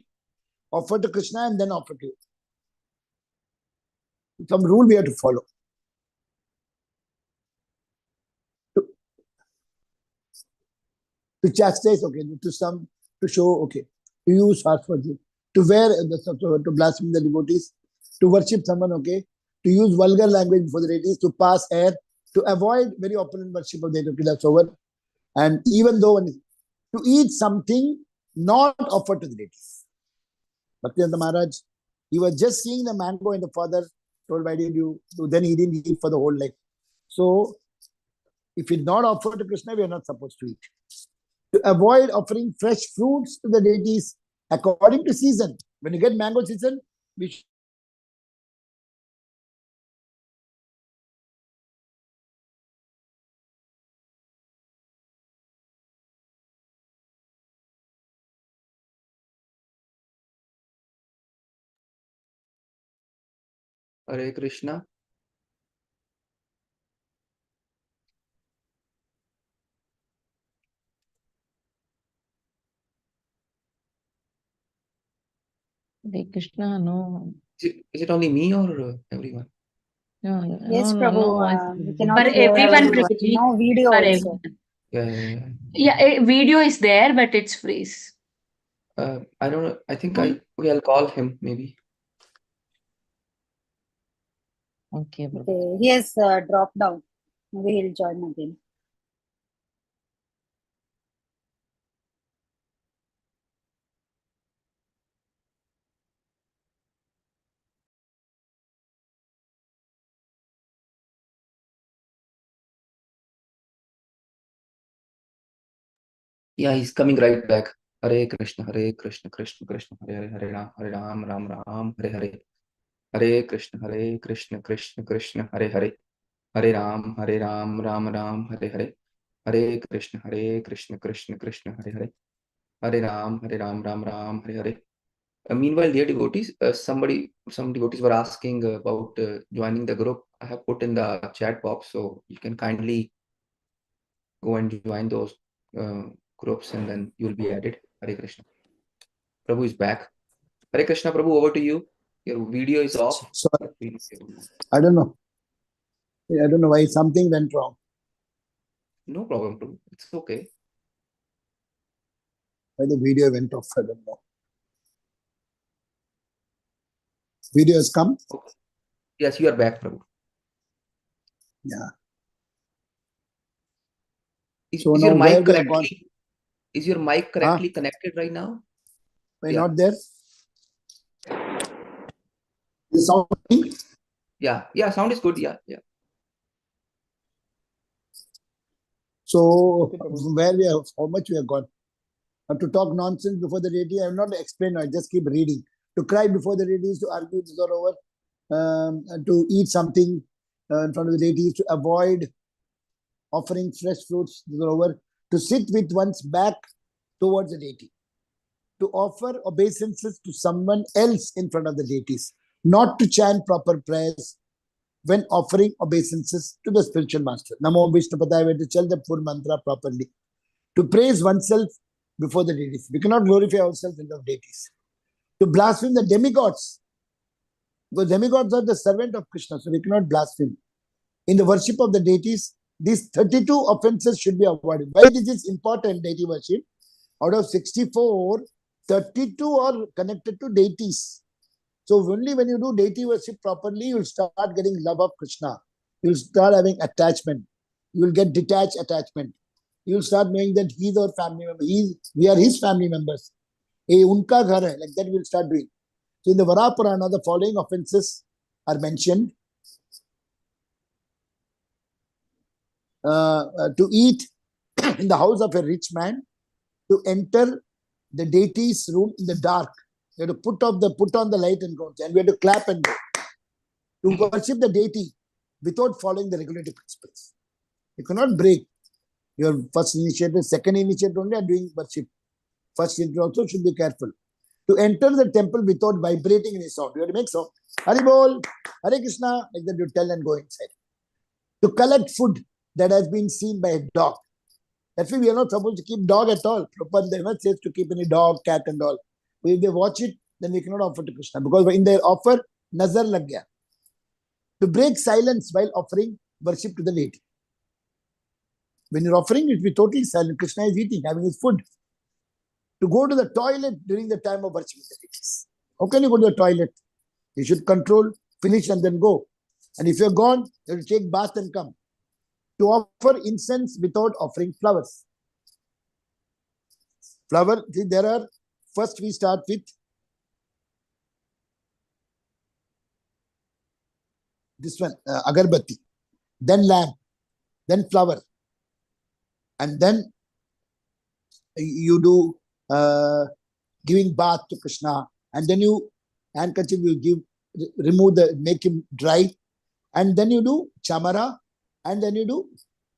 offer to Krishna and then offer to you. Some rule we have to follow. To chastise, okay. To show, okay. To use harsh words. To wear, to blaspheme the devotees. To worship someone, okay. To use vulgar language before the deities. To pass air. To avoid very opulent worship of the deities. That's over. And even though to eat something not offered to the deities. Bhaktivedanta Maharaj, he was just seeing the mango and the father told, why did you do? Then he didn't eat for the whole life. So, if it's not offered to Krishna, we are not supposed to eat. To avoid offering fresh fruits to the deities according to season. When you get mango season, we should Hare Krishna. Hare Krishna, no. Is it only me or everyone? No, Yes, no, Prabhu, no voice. we For cannot hear everyone, anyone. Prabhuji. No video For also. everyone. Yeah. Yeah, video is there, but it's freeze. I don't know. I think I'll call him maybe. Okay, Prabhu. Okay, he has dropped down. Maybe he'll join again. Yeah, he's coming right back. Hare Krishna, Krishna Krishna, Hare Ram, Ram Ram, Hare. Hare Krishna, Krishna Krishna, Hare. Hare Ram, Ram Ram, Hare. Hare Krishna, Krishna Krishna, Hare. Hare Ram, Ram Ram, Hare. Meanwhile, dear devotees, some devotees were asking about joining the group. I have put in the chat box, so you can kindly go and join those groups, and then you'll be added. Hare Krishna. Prabhu is back. Hare Krishna, Prabhu, over to you. Your video is off. Sorry. I don't know. I don't know why something went wrong. No problem, Prabhu. It's okay. Why the video went off, I don't know. Video has come? Okay. Yes, you are back, Prabhu. Yeah. Is your mic correctly Huh? connected right now? We're not there? The sound? Yeah, sound is good. Yeah. So, where we have, how much we have got? To talk nonsense before the deity, I will not explain, I just keep reading. To cry before the deities, to argue this all over, to eat something in front of the deities, to avoid offering fresh fruits, this all over, to sit with one's back towards the deity, to offer obeisances to someone else in front of the deities, not to chant proper prayers when offering obeisances to the spiritual master. Namo Vishnupadaya, to tell the full mantra properly, to praise oneself before the deities. We cannot glorify ourselves in front of deities. To blaspheme the demigods, because demigods are the servant of Krishna, so we cannot blaspheme. In the worship of the deities, these 32 offenses should be avoided. Why this is important, deity worship? Out of 64, 32 are connected to deities. So only when you do deity worship properly, you will start getting love of Krishna. You will start having attachment. You will get detached attachment. You will start knowing that he is our family member. We are his family members. Unka ghar hai, like that we will start doing. So in the Vara Purana, the following offenses are mentioned. To eat in the house of a rich man, to enter the deity's room in the dark. You have to put on the light and go, and we have to clap and go. To worship the deity without following the regulative principles. You cannot break your first initiative, second initiative only are doing worship. First initiative also should be careful. To enter the temple without vibrating any sound. You have to make sound. Hari Bol, Hare Krishna, like that you tell and go inside. To collect food that has been seen by a dog. That's why we are not supposed to keep dog at all. Prabhupada never says to keep any dog, cat and all. But if they watch it, then we cannot offer to Krishna. Because in their offer, nazar lag gaya. To break silence while offering worship to the deity. When you're offering, it will be totally silent. Krishna is eating, having his food. To go to the toilet during the time of worship the deities. How can you go to the toilet? You should control, finish and then go. And if you're gone, you will take bath and come. To offer incense without offering flowers. Flower, see, there are, first we start with this one, agarbatti, then lamp, then flower, and then you do giving bath to Krishna, and then you handkerchief you give, remove the, make him dry, and then you do chamara, and then you do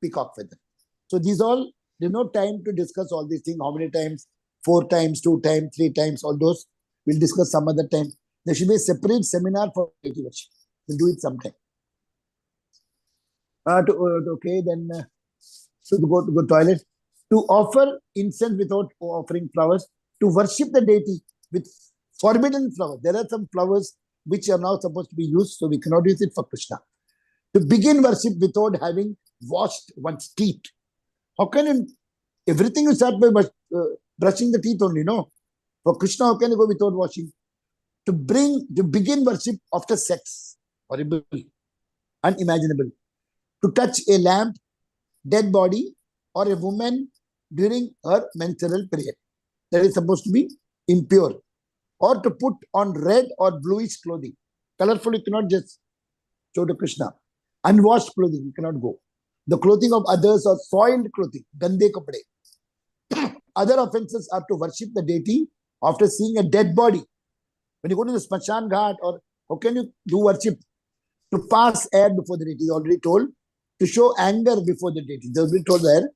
peacock feather. So these all, there's no time to discuss all these things. How many times? 4 times, 2 times, 3 times, all those we'll discuss some other time. There should be a separate seminar for deity worship. We'll do it sometime. Okay, then so to go to toilet, to offer incense without offering flowers, to worship the deity with forbidden flowers. There are some flowers which are now supposed to be used, so we cannot use it for Krishna. To begin worship without having washed one's teeth. How can you, everything you start by brushing the teeth only, no? For Krishna, how can you go without washing? To begin worship after sex. Horrible. Unimaginable. To touch a lamp, dead body, or a woman during her menstrual period. That is supposed to be impure. Or to put on red or bluish clothing. Colorful, you cannot just show to Krishna. Unwashed clothing, you cannot go. The clothing of others or soiled clothing, gande kapde. Other offenses are to worship the deity after seeing a dead body. When you go to the Smashan Ghat, or how can you do worship? To pass air before the deity, already told. To show anger before the deity, they already told there.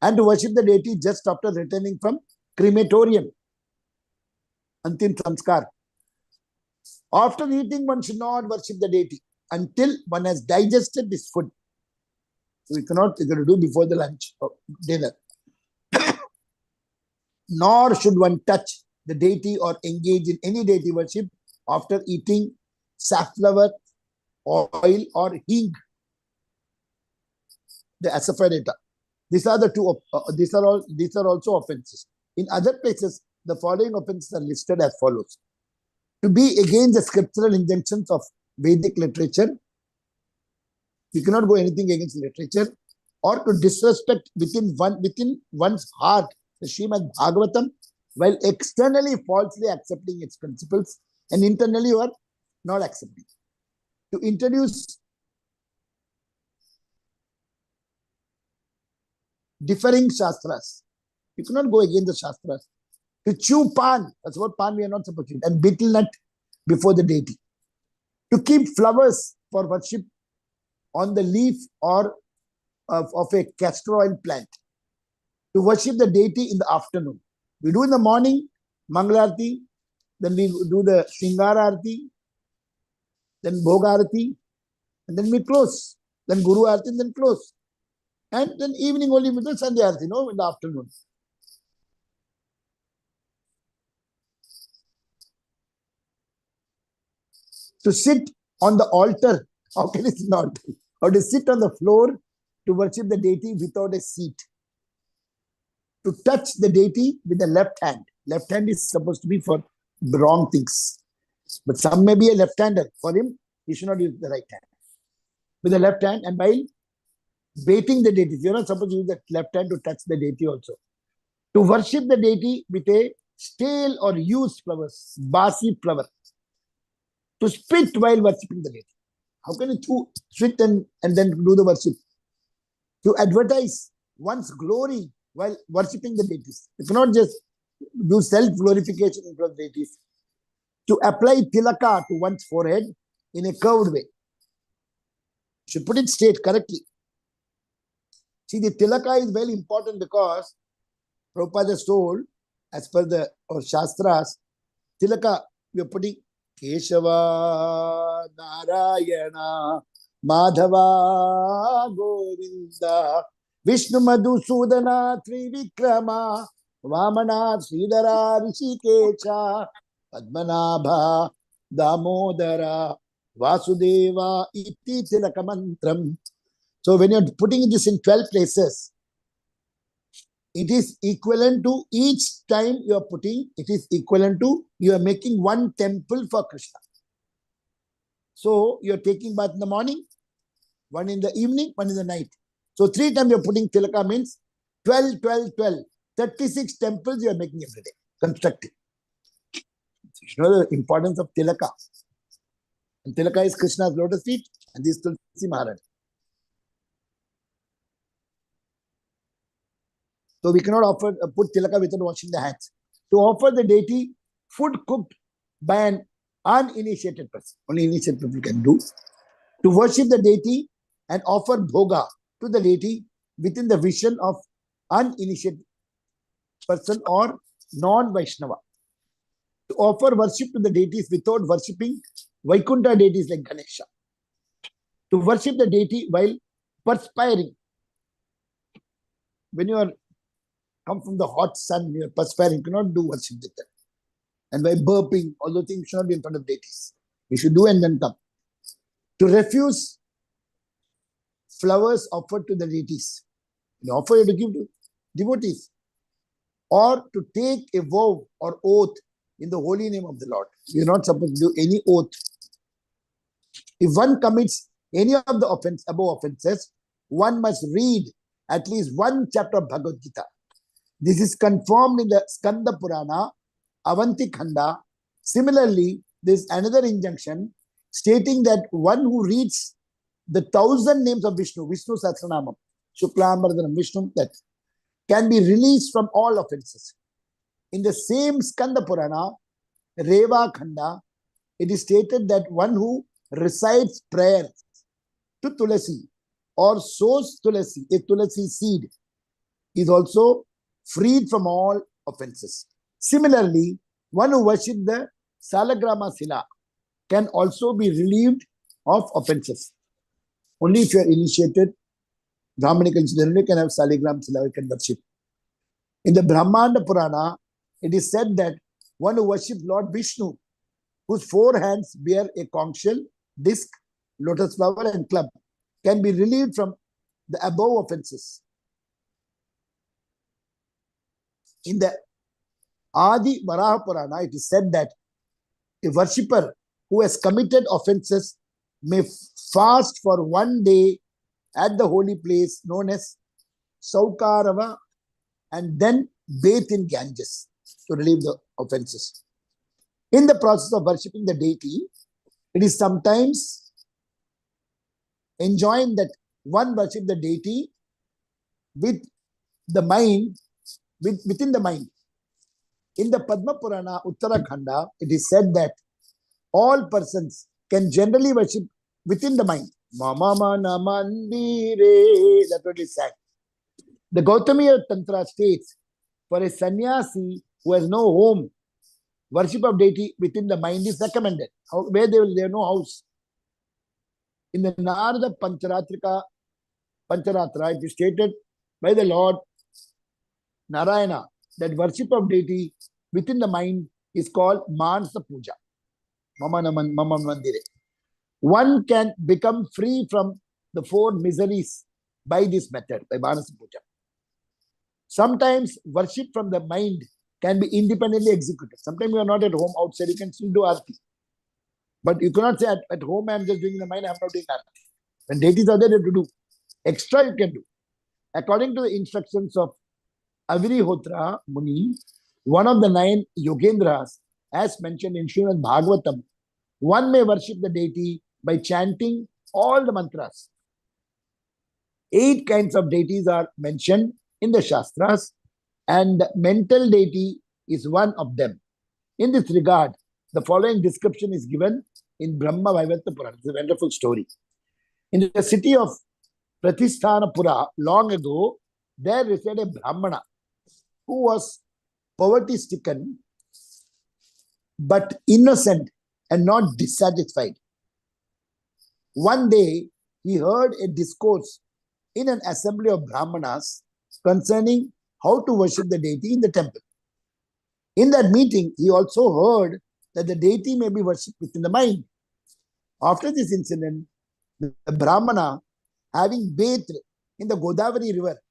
And to worship the deity just after returning from crematorium. Antim Samskar. After eating, one should not worship the deity until one has digested this food. So you cannot do before the lunch or dinner. Nor should one touch the deity or engage in any deity worship after eating safflower, oil, or hing. The asafoetida. These are the two. These are also offenses. In other places, the following offenses are listed as follows: to be against the scriptural injunctions of Vedic literature. You cannot go anything against literature, or to disrespect within one's heart the Srimad Bhagavatam, while externally falsely accepting its principles, and internally you are not accepting. To introduce differing shastras. You cannot go against the shastras. To chew pan, that's what pan we are not supposed to eat, and betel nut before the deity. To keep flowers for worship on the leaf or of a castor oil plant. To worship the deity in the afternoon. We do in the morning, Mangalarti, then we do the Shringara Arti, then Bhoga Arti, and then we close. Then Guru Arti, and then close. And then evening only with the Sandhya Arti, no, in the afternoon. To sit on the altar, how can it not? Or to sit on the floor to worship the deity without a seat. To touch the deity with the left hand. Left hand is supposed to be for wrong things. But some may be a left-hander. For him, he should not use the right hand. With the left hand, and while baiting the deity, you're not supposed to use the left hand to touch the deity also. To worship the deity with a stale or used flowers, basi flower. To spit while worshipping the deity. How can you spit and then do the worship? To advertise one's glory while worshipping the deities. You cannot just do self-glorification in front of deities. To apply tilaka to one's forehead in a curved way. You should put it straight correctly. See, the tilaka is very important because Prabhupada has told, as per the Shastras, tilaka, we are putting Keshava, Narayana, Madhava, Govinda, Vishnu Madhusudana, Trivikrama, Vamana, Sridhara, Rishikecha, Padmanabha, Damodara, Vasudeva, Iti Tilaka Mantram. So when you're putting this in 12 places, it is equivalent to each time you are putting, it is equivalent to you are making one temple for Krishna. So you are taking bath in the morning, one in the evening, one in the night. So 3 times you are putting tilaka means 12, 12, 12. 36 temples you are making every day, constructing. You know the importance of tilaka. And tilaka is Krishna's lotus feet, and this is Tulsi Maharaj. So we cannot offer put tilaka without washing the hands. To offer the deity food cooked by an uninitiated person, only initiated people can do. To worship the deity and offer bhoga to the deity within the vision of uninitiated person or non-Vaishnava. To offer worship to the deities without worshipping Vaikuntha deities like Ganesha. To worship the deity while perspiring. When you are come from the hot sun, you are perspiring, you cannot do worship with them. And by burping, all those things should not be in front of deities. You should do and then come. To refuse flowers offered to the deities. You offer you to give to devotees. Or to take a vow or oath in the holy name of the Lord. You are not supposed to do any oath. If one commits any of the above offenses, one must read at least one chapter of Bhagavad Gita. This is confirmed in the Skanda Purana, Avanti Khanda. Similarly, there is another injunction stating that one who reads the 1,000 names of Vishnu, Vishnu Sahasranamam, Shuklambardanam, Vishnu, that can be released from all offenses. In the same Skanda Purana, Reva Khanda, it is stated that one who recites prayers to Tulasi or sows Tulasi, a Tulasi seed, is also freed from all offenses. Similarly, one who worships the Salagrama Sila can also be relieved of offenses. Only if you are initiated, Brahmanical generally can have Salagram Sila, you can worship. In the Brahmanda Purana, it is said that one who worships Lord Vishnu, whose 4 hands bear a conch shell, disc, lotus flower and club, can be relieved from the above offenses. In the Adi Varaha Purana, it is said that a worshipper who has committed offenses may fast for 1 day at the holy place known as Saukarava and then bathe in Ganges to relieve the offenses. In the process of worshipping the deity, it is sometimes enjoined that one worship the deity with the mind, within the mind. In the Padma Purana, Uttarakhanda, it is said that all persons can generally worship within the mind. Mama mana mandire, that's what is said. The Gautamiya Tantra states, for a sannyasi who has no home, worship of deity within the mind is recommended. Where they have no house. In the Narada Pancharatra, it is stated by the Lord Narayana that worship of deity within the mind is called Manasa Puja. Mama Mandire. One can become free from the 4 miseries by this method, by Manasa Puja. Sometimes worship from the mind can be independently executed. Sometimes you are not at home, outside, you can still do arti. But you cannot say at home I am just doing the mind, I am not doing arti. When deities are there, you have to do. Extra you can do. According to the instructions of Avrihotra Muni, one of the 9 Yogendras, as mentioned in Srimad Bhagavatam, one may worship the deity by chanting all the mantras. 8 kinds of deities are mentioned in the Shastras, and mental deity is one of them. In this regard, the following description is given in Brahma Vaivarta Purana. It's a wonderful story. In the city of Pratishthanapura, long ago, there resided a Brahmana who was poverty-stricken but innocent and not dissatisfied. One day, he heard a discourse in an assembly of Brahmanas concerning how to worship the deity in the temple. In that meeting, he also heard that the deity may be worshipped within the mind. After this incident, the Brahmana, having bathed in the Godavari river,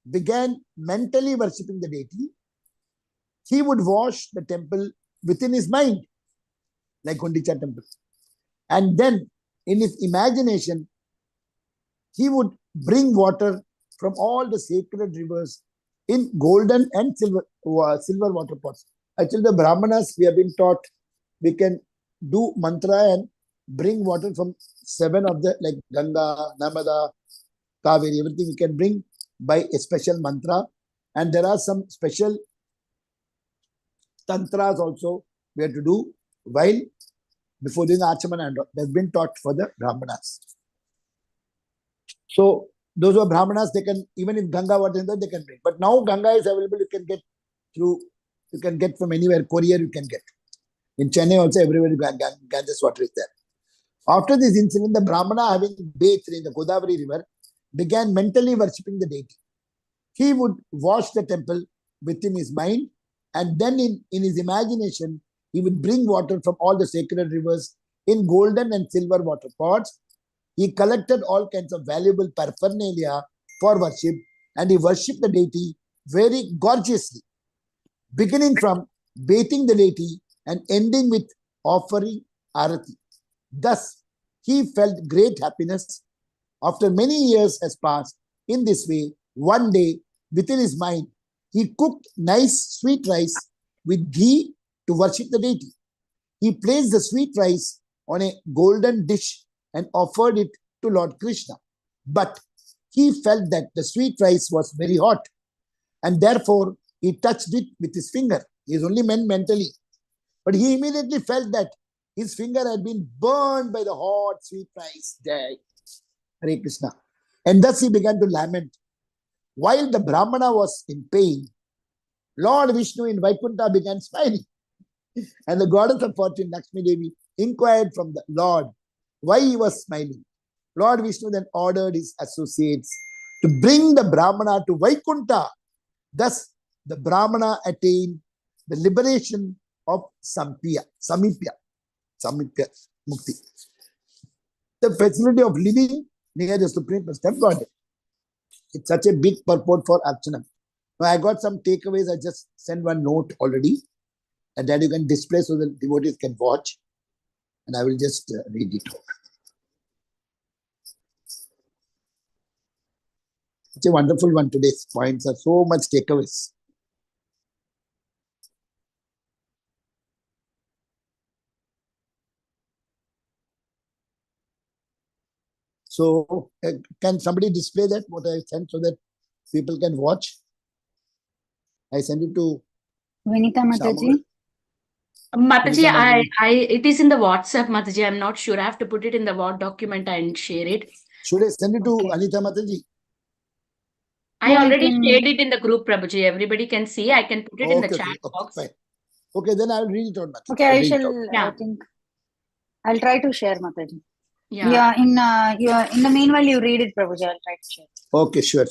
began mentally worshipping the deity. He would wash the temple within his mind, like Gundicha temple. And then, in his imagination, he would bring water from all the sacred rivers in golden and silver water pots. Actually, the Brahmanas, we have been taught we can do mantra and bring water from 7 of the, like Ganga, Namada, Kaveri, everything we can bring by a special mantra. And there are some special tantras also we have to do while before doing Archamana, and that's been taught for the Brahmanas. So those who are Brahmanas, they can, even if Ganga water is there, they can bring. But now Ganga is available, you can get through, you can get from anywhere, courier you can get. In Chennai also, everywhere Ganges water is there. After this incident, the Brahmana, having bathed in the Godavari river, began mentally worshipping the deity. He would wash the temple within his mind, and then in his imagination, he would bring water from all the sacred rivers in golden and silver water pots. He collected all kinds of valuable paraphernalia for worship, and he worshipped the deity very gorgeously, beginning from bathing the deity and ending with offering arati. Thus, he felt great happiness. After many years has passed in this way, one day, within his mind, he cooked nice sweet rice with ghee to worship the deity. He placed the sweet rice on a golden dish and offered it to Lord Krishna. But he felt that the sweet rice was very hot, and therefore he touched it with his finger. He is only meant mentally. But he immediately felt that his finger had been burned by the hot sweet rice. Jai Hare Krishna. And thus he began to lament. While the Brahmana was in pain, Lord Vishnu in Vaikuntha began smiling. And the goddess of fortune, Lakshmi Devi, inquired from the Lord why he was smiling. Lord Vishnu then ordered his associates to bring the Brahmana to Vaikuntha. Thus, the Brahmana attained the liberation of Samipya Mukti. The facility of living near the Supreme Personality of Godhead. It's such a big purport for Archana. Now, I got some takeaways. I just sent one note already, and that you can display so that devotees can watch. And I will just read it out. It's a wonderful one. Today's points are so much takeaways. So, can somebody display that, what I sent, so that people can watch? I sent it to Vinita Mataji. Mataji, it is in the WhatsApp, Mataji. I'm not sure. I have to put it in the Word document and share it. Should I send it to Anita Mataji? I already shared it in the group, Prabhuji. Everybody can see. I can put it in the chat box. Fine. Okay, then I will read it out, Mataji. Okay, I shall. I think I'll try to share, Mataji. Yeah. In the meanwhile, you read it, Prabhuji. I'll try to share. Okay, sure.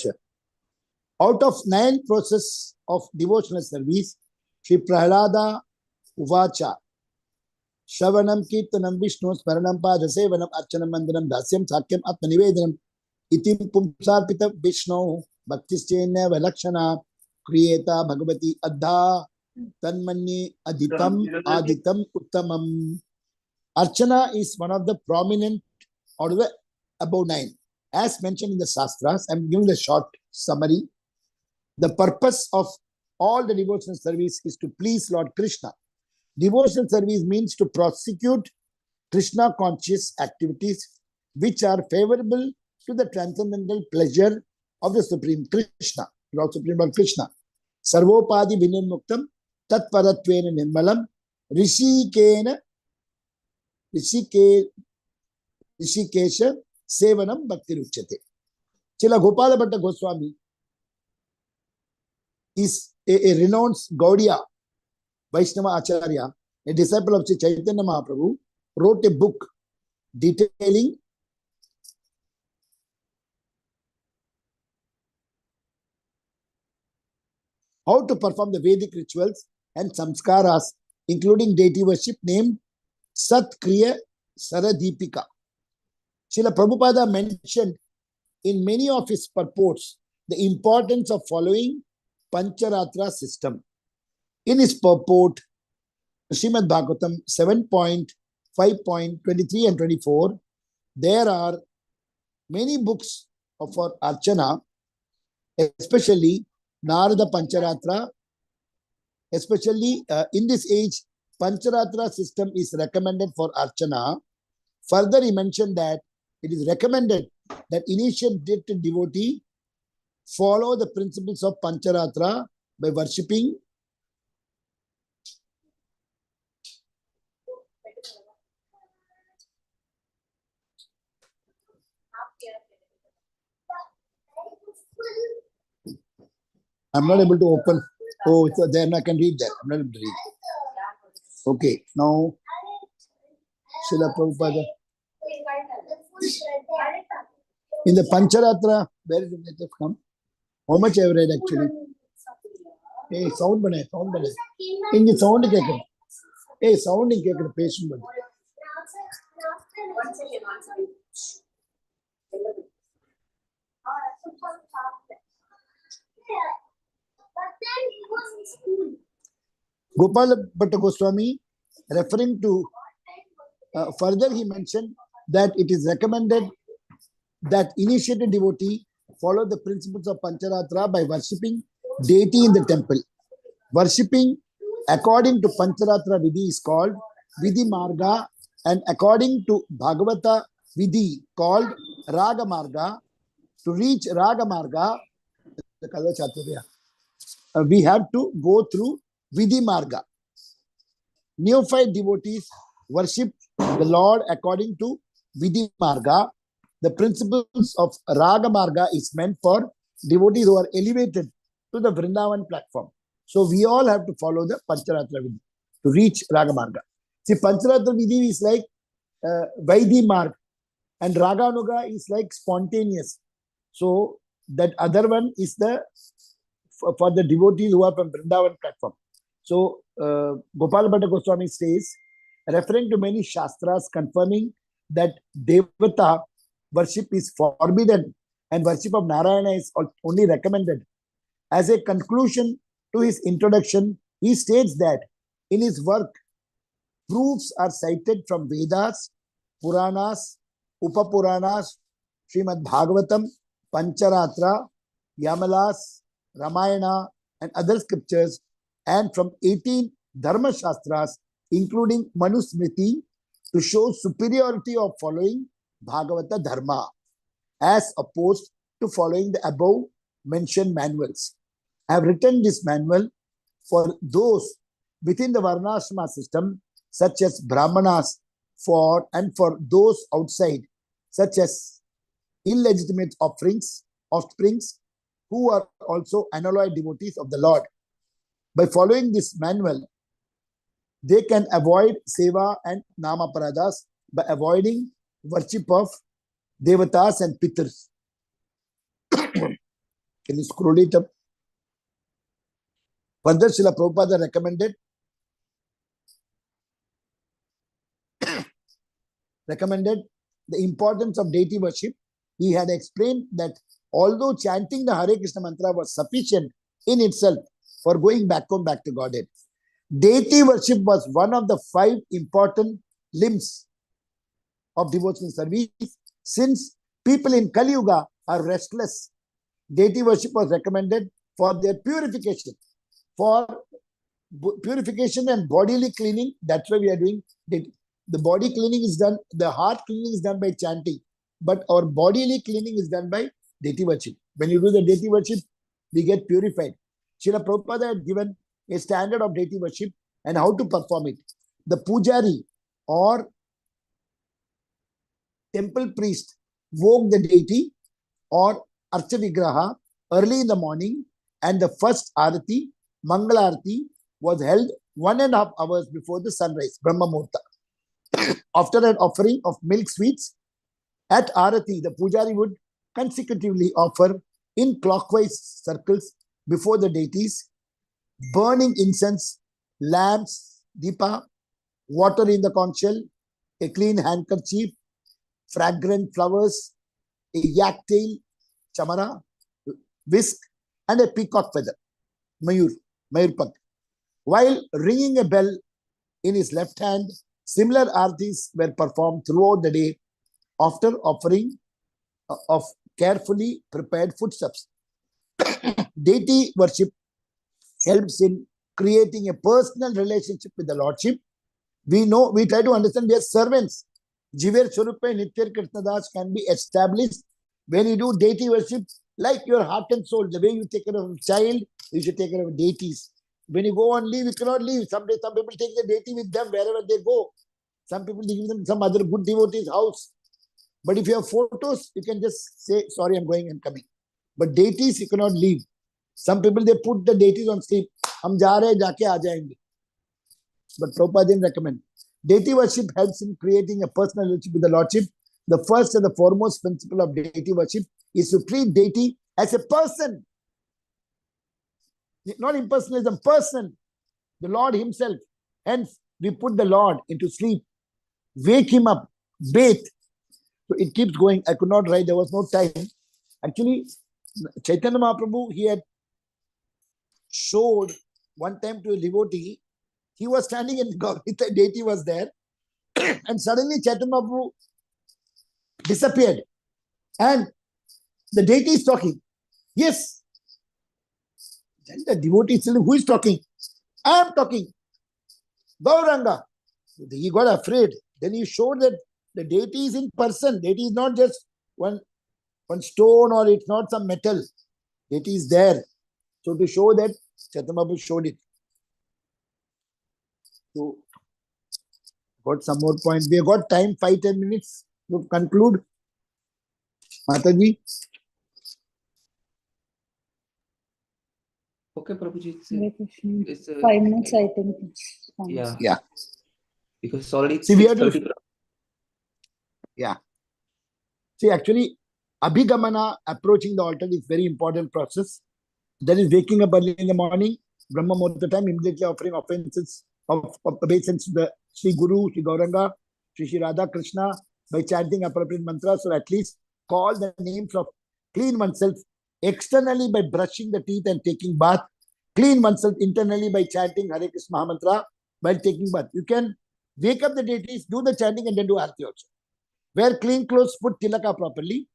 Out of 9 processes of devotional service, Shri Prahlada Uvacha, Shravanam Kirtanam Vishnu Smaranam Padasevanam Archanam Mandanam Dasyam Sakyam Atmanivedanam Itim Pumsarpita Vishnu Bhaktischena Velakshana Kriyeta Bhagavati Adha Tanmani Aditam Uttamam. Archana is one of the prominent out of the above 9. As mentioned in the Shastras, I am giving a short summary. The purpose of all the devotional service is to please Lord Krishna. Devotional service means to prosecute Krishna conscious activities which are favorable to the transcendental pleasure of the Supreme Krishna, Lord Supreme Lord Krishna. Sarvopadi vinirmuktam tatparatvena nirmalam rishikesha sevanam bhakti ruchyate. Srila Gopala Bhatta Goswami is a renowned Gaudiya Vaishnava Acharya, a disciple of Sri Chaitanya Mahaprabhu, wrote a book detailing how to perform the Vedic rituals and samskaras, including deity worship, named Sat Kriya Saradipika. Srila Prabhupada mentioned in many of his purports the importance of following Pancharatra system. In his purport, Srimad Bhagavatam 7.5.23 and 24, there are many books for Archana, especially Narada Pancharatra, especially in this age, Pancharatra system is recommended for Archana. Further, he mentioned that it is recommended that initiated devotee follow the principles of Pancharatra by worshipping I'm not able to open. Oh, so then I can read that. I'm not able to read. Okay, now Srila Prabhupada. In the Pancharatra, where is the letter come? How much I have read actually? Hey, sound bane, sound bane. In the sound kekar. Hey, sound kekar, patient bane. Gopal Bhatta Goswami, referring to further, he mentioned that it is recommended that initiated devotee follow the principles of Pancharatra by worshipping deity in the temple. Worshipping according to Pancharatra Vidhi is called Vidhi Marga, and according to Bhagavata Vidhi called Raga Marga. To reach Raga Marga, we have to go through Vidhi Marga. Neophyte devotees worship the Lord according to Vidhi Marga. The principles of Raga Marga is meant for devotees who are elevated to the Vrindavan platform. So we all have to follow the Pancharatra Vidhi to reach Raga Marga. See, Pancharatra Vidhi is like Vaidhi Marg, and Raganuga is like spontaneous. So that other one is the for the devotees who are from Vrindavan platform. So Gopal Bhatta Goswami says, referring to many Shastras confirming that Devata worship is forbidden and worship of Narayana is only recommended. As a conclusion to his introduction, he states that in his work, proofs are cited from Vedas, Puranas, Upapuranas, Srimad Bhagavatam, Pancharatra, Yamalas, Ramayana, and other scriptures, and from 18 Dharma Shastras, including Manusmriti, to show superiority of following Bhagavata Dharma, as opposed to following the above mentioned manuals. I have written this manual for those within the Varnashrama system, such as Brahmanas, for those outside, such as illegitimate offsprings, who are also unalloyed devotees of the Lord. By following this manual, they can avoid seva and namaparadas by avoiding worship of devatas and pitars. Can you scroll it up? Further, Srila Prabhupada recommended the importance of deity worship. He had explained that although chanting the Hare Krishna mantra was sufficient in itself for going back to Godhead, deity worship was one of the 5 important limbs of devotional service. Since people in Kali Yuga are restless, deity worship was recommended for their purification. For purification and bodily cleaning, that's why we are doing deity. The body cleaning is done, the heart cleaning is done by chanting, but our bodily cleaning is done by deity worship. When you do the deity worship, we get purified. Srila Prabhupada had given a standard of deity worship and how to perform it. The pujari or temple priest woke the deity or archa vigraha early in the morning, and the first arati, Mangala Arati, was held 1.5 hours before the sunrise, Brahma Muhurta. After an offering of milk sweets, at Arati, the pujari would consecutively offer in clockwise circles before the deities, burning incense, lamps, dipa, water in the conch shell, a clean handkerchief, fragrant flowers, a yak tail, chamara, whisk, and a peacock feather, mayurpak. While ringing a bell in his left hand, similar artis were performed throughout the day after offering of carefully prepared foodstuffs. Deity worship helps in creating a personal relationship with the Lordship. We try to understand we are servants. Jiver Swarupa Nitya Krishna Das can be established when you do deity worship like your heart and soul. The way you take care of a child, you should take care of deities. When you go on leave, you cannot leave. Someday some people take the deity with them wherever they go. Some people give them some other good devotee's house. But if you have photos, you can just say, sorry, I'm going and coming. But deities, you cannot leave. Some people, they put the deities on sleep. Hum ja rahe, jaake aa jayenge. But Prabhupada didn't recommend. Deity worship helps in creating a personal relationship with the Lordship. The first and the foremost principle of deity worship is to treat deity as a person. Not impersonalism, person. The Lord himself. Hence, we put the Lord into sleep. Wake him up. Bathe. So it keeps going. I could not write. There was no time. Actually, Chaitanya Mahaprabhu, he had showed one time to a devotee. He was standing in God. The deity was there. And suddenly Chaitanya Mahaprabhu disappeared. And the deity is talking. Yes. Then the devotee is telling, who is talking? I am talking. Gauranga. He got afraid. Then he showed that the deity is in person. Deity is not just one stone or it's not some metal. Deity is there. So to show that, Chaitanya Mahaprabhu showed it. So, got some more points. We have got time, 5-10 minutes to conclude. Mataji. Okay, Prabhuji. It's 5 minutes, I think. Yeah. Yeah. Because it's already See, we have 6:30. Yeah. See, actually, Abhigamana, approaching the altar, is very important process. That is waking up early in the morning, Brahma Muhurta time, immediately offering offenses of obeisance to the Sri Guru, Sri Gauranga, Sri Radha Krishna, by chanting appropriate mantras, or at least call the names of, clean oneself externally by brushing the teeth and taking bath, clean oneself internally by chanting Hare Krishna Mahamantra while taking bath. You can wake up the deities, do the chanting, and then do arati also. Wear clean clothes, put tilaka properly,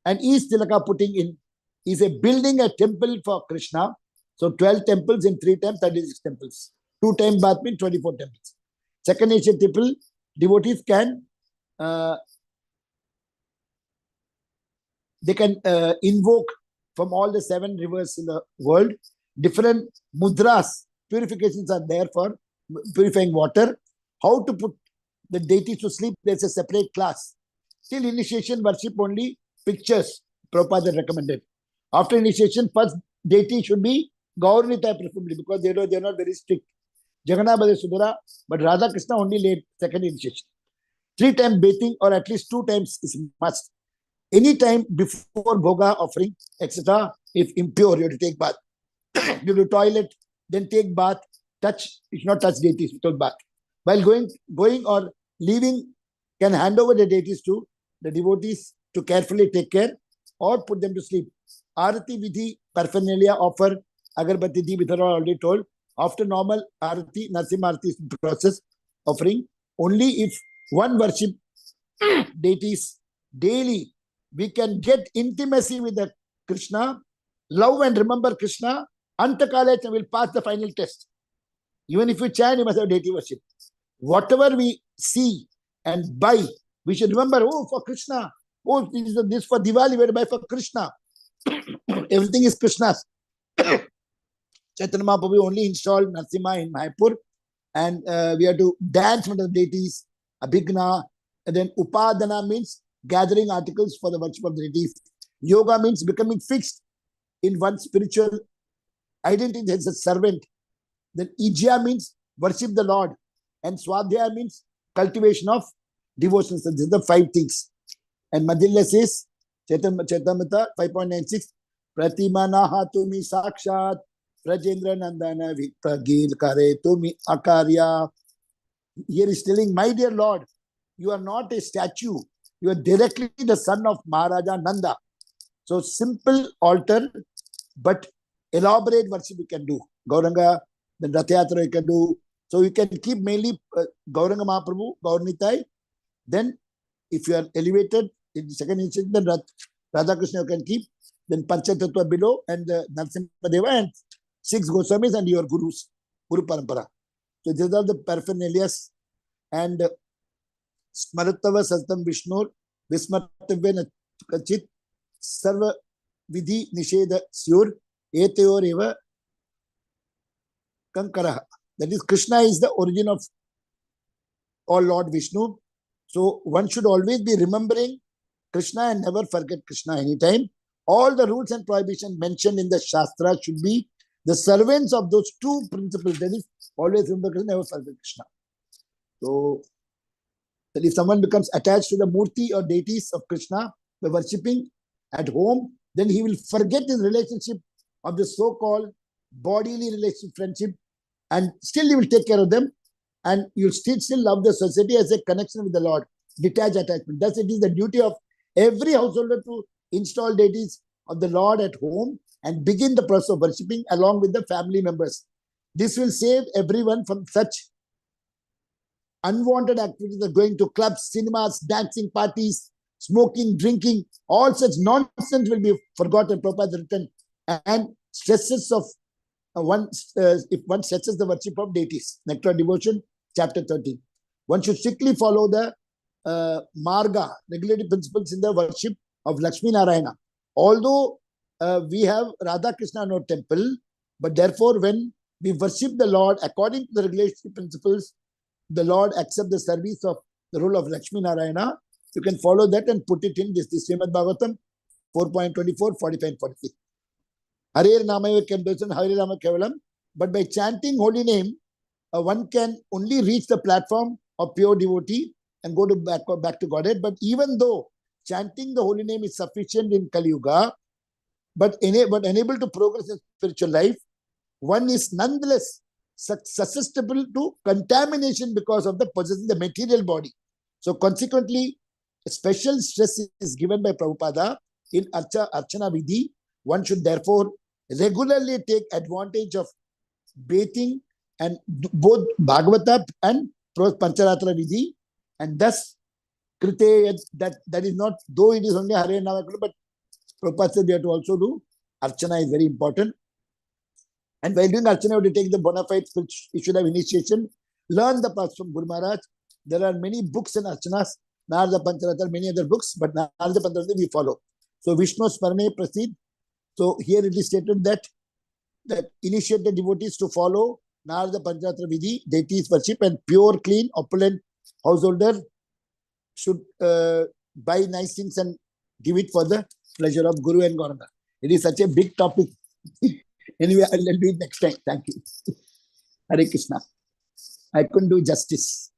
and each tilaka putting in is a building a temple for Krishna. So 12 temples in 3 times, 36 temples. 2 times bath means 24 temples. Second nature temple, devotees can invoke from all the 7 rivers in the world. Different mudras, purifications are there for purifying water. How to put the deities to sleep, there's a separate class. Till initiation, worship only pictures, Prabhupada recommended. After initiation, first deity should be Gaurnita preferably, because they're not very strict. Jagannath Sudara, but Radha Krishna only late second initiation. 3 times bathing or at least 2 times is must. Any time before bhoga offering, etc. If impure, you have to take bath. You do toilet, then take bath. Touch, you should not touch deities without bath. While going or leaving, can hand over the deities to the devotees to carefully take care or put them to sleep. Arati Vidhi, paraphernalia, offer, Agarbati Di Vithara already told. After normal Arati, Narsimha Arati process offering, only if one worship deities daily, we can get intimacy with the Krishna, love and remember Krishna, Antakalecha will pass the final test. Even if you chant, you must have deity worship. Whatever we see and buy, we should remember, oh, for Krishna. Oh, this for Diwali, we have to buy for Krishna. Everything is Krishna's. Chaitanya Mahaprabhu only installed Narsimha in Mayapur, and we have to dance with the deities, Abhigna, and then Upadana means gathering articles for the worship of the deities. Yoga means becoming fixed in one spiritual identity as a servant. Then Ijya means worship the Lord, and Swadhyaya means cultivation of devotion. So these are the 5 things. And Madhilya says, Chaitamrita 5.96, Pratimanaha tumi sakshat, Prajendra Nandana Vikta Gil Kare tumi akarya. Here is telling, my dear Lord, you are not a statue. You are directly the son of Maharaja Nanda. So simple altar, but elaborate worship you can do. Gauranga, then Rathayatra you can do. So you can keep mainly Gauranga Mahaprabhu, Gaurnitai. Then if you are elevated in the second instance, then Radha Krishna you can keep. then Panchatattva below, and the Narasimha and 6 Goswamis and your gurus, Guru Parampara. So these are the paraphernalias. And Smaratava Satam Vishnur, Vismartavya Kachit, Sarva Vidhi Nisheda Syur, Eteyor Eva Kankaraha. That is, Krishna is the origin of all Lord Vishnu. So one should always be remembering Krishna and never forget Krishna anytime. All the rules and prohibitions mentioned in the Shastra should be the servants of those 2 principles. That is, always remember Krishna, never forget Krishna. So that if someone becomes attached to the Murti or deities of Krishna by worshipping at home, then he will forget his relationship of the so-called bodily relationship, friendship, and still he will take care of them, and you'll still love the society as a connection with the Lord, detached attachment. Thus, it is the duty of every householder to install deities of the Lord at home and begin the process of worshipping along with the family members. This will save everyone from such unwanted activities of going to clubs, cinemas, dancing parties, smoking, drinking. All such nonsense will be forgotten, Prabhupada written, and stresses of if one stresses the worship of deities. Nectar Devotion, chapter 13. One should strictly follow the marga, regulative principles in the worship of Lakshmi Narayana. Although we have Radha Krishna in our temple, but therefore when we worship the Lord according to the regulatory principles, the Lord accepts the service of the role of Lakshmi Narayana. You can follow that and put it in this Srimad Bhagavatam 4.24, 45 and 46. Hare Namaya Kemdosan, Hare Rama Kevalam. But by chanting holy name, one can only reach the platform of pure devotee and go to back to Godhead. But even though chanting the holy name is sufficient in Kali Yuga, but unable to progress in spiritual life, one is nonetheless susceptible to contamination because of the possessing the material body. So consequently, a special stress is given by Prabhupada in Archana Vidhi. One should therefore regularly take advantage of bathing and both Bhagavata and Pancharatra Vidhi, and thus Krite, that is not, though it is only Hare Nama, but Prabhupada said we have to also do Archana is very important. And while doing Archana, we have to take the bona fides which you should have initiation, learn the paths from Guru Maharaj. There are many books and Archanas, Narada Pancharatra, many other books, but Narada Pancharatra we follow. So Vishnu Smarane Prasid. So here it is stated that initiate the devotees to follow Narada Pancharatra Vidhi, deities worship, and pure, clean, opulent householder should buy nice things and give it for the pleasure of Guru and Gauranga. It is such a big topic. Anyway, I'll do it next time. Thank you. Hare Krishna. I couldn't do justice.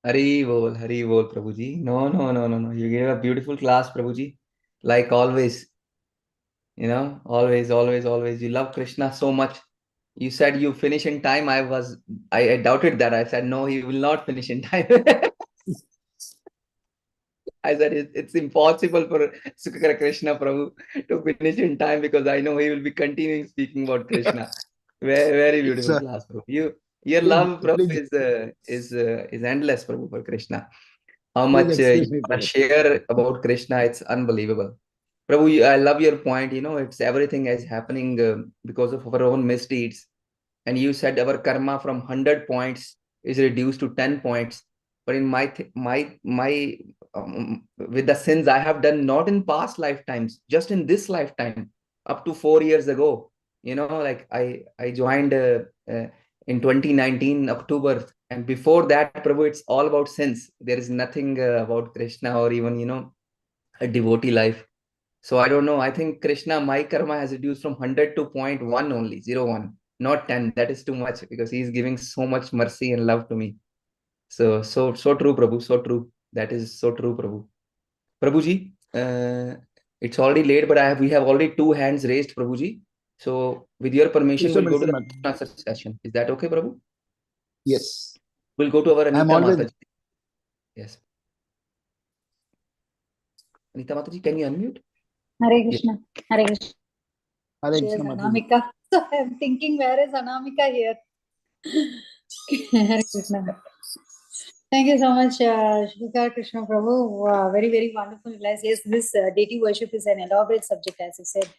Hari Bol, Prabhuji. No. You gave a beautiful class, Prabhuji. Like always. You know, always. You love Krishna so much. You said you finish in time. I doubted that. I said, no, he will not finish in time. I said, it's impossible for Sukhakara Krishna Prabhu to finish in time because I know he will be continuing speaking about Krishna. Very, very beautiful class, Prabhu. Your love, Prabhu, is endless, Prabhu, for Krishna. How much you share about Krishna, it's unbelievable. Prabhu, I love your point. You know, it's everything is happening because of our own misdeeds. And you said our karma from 100 points is reduced to 10 points. But in with the sins I have done, not in past lifetimes, just in this lifetime, up to 4 years ago, you know, like I joined in 2019 October, and before that, Prabhu, it's all about sins. There is nothing about Krishna or even, you know, a devotee life. So I don't know. I think Krishna, my karma has reduced from 100 to 0.1 only, 0.1, not 10. That is too much because he is giving so much mercy and love to me. So true, Prabhu. So true. That is so true, Prabhu. Prabhuji, it's already late, but we have already 2 hands raised, Prabhuji. So with your permission, we'll go to the answer session. Is that okay, Prabhu? Yes. We'll go to our Anita Mataji. Yes. Anita Mataji, can you unmute? Hare Krishna. Yes. Hare Krishna. Hare Krishna. Anamika. So I'm thinking, where is Anamika here? Hare Krishna. Thank you so much, Sukhakara Krishna Prabhu. Very, very wonderful. Yes, this deity worship is an elaborate subject, as you said.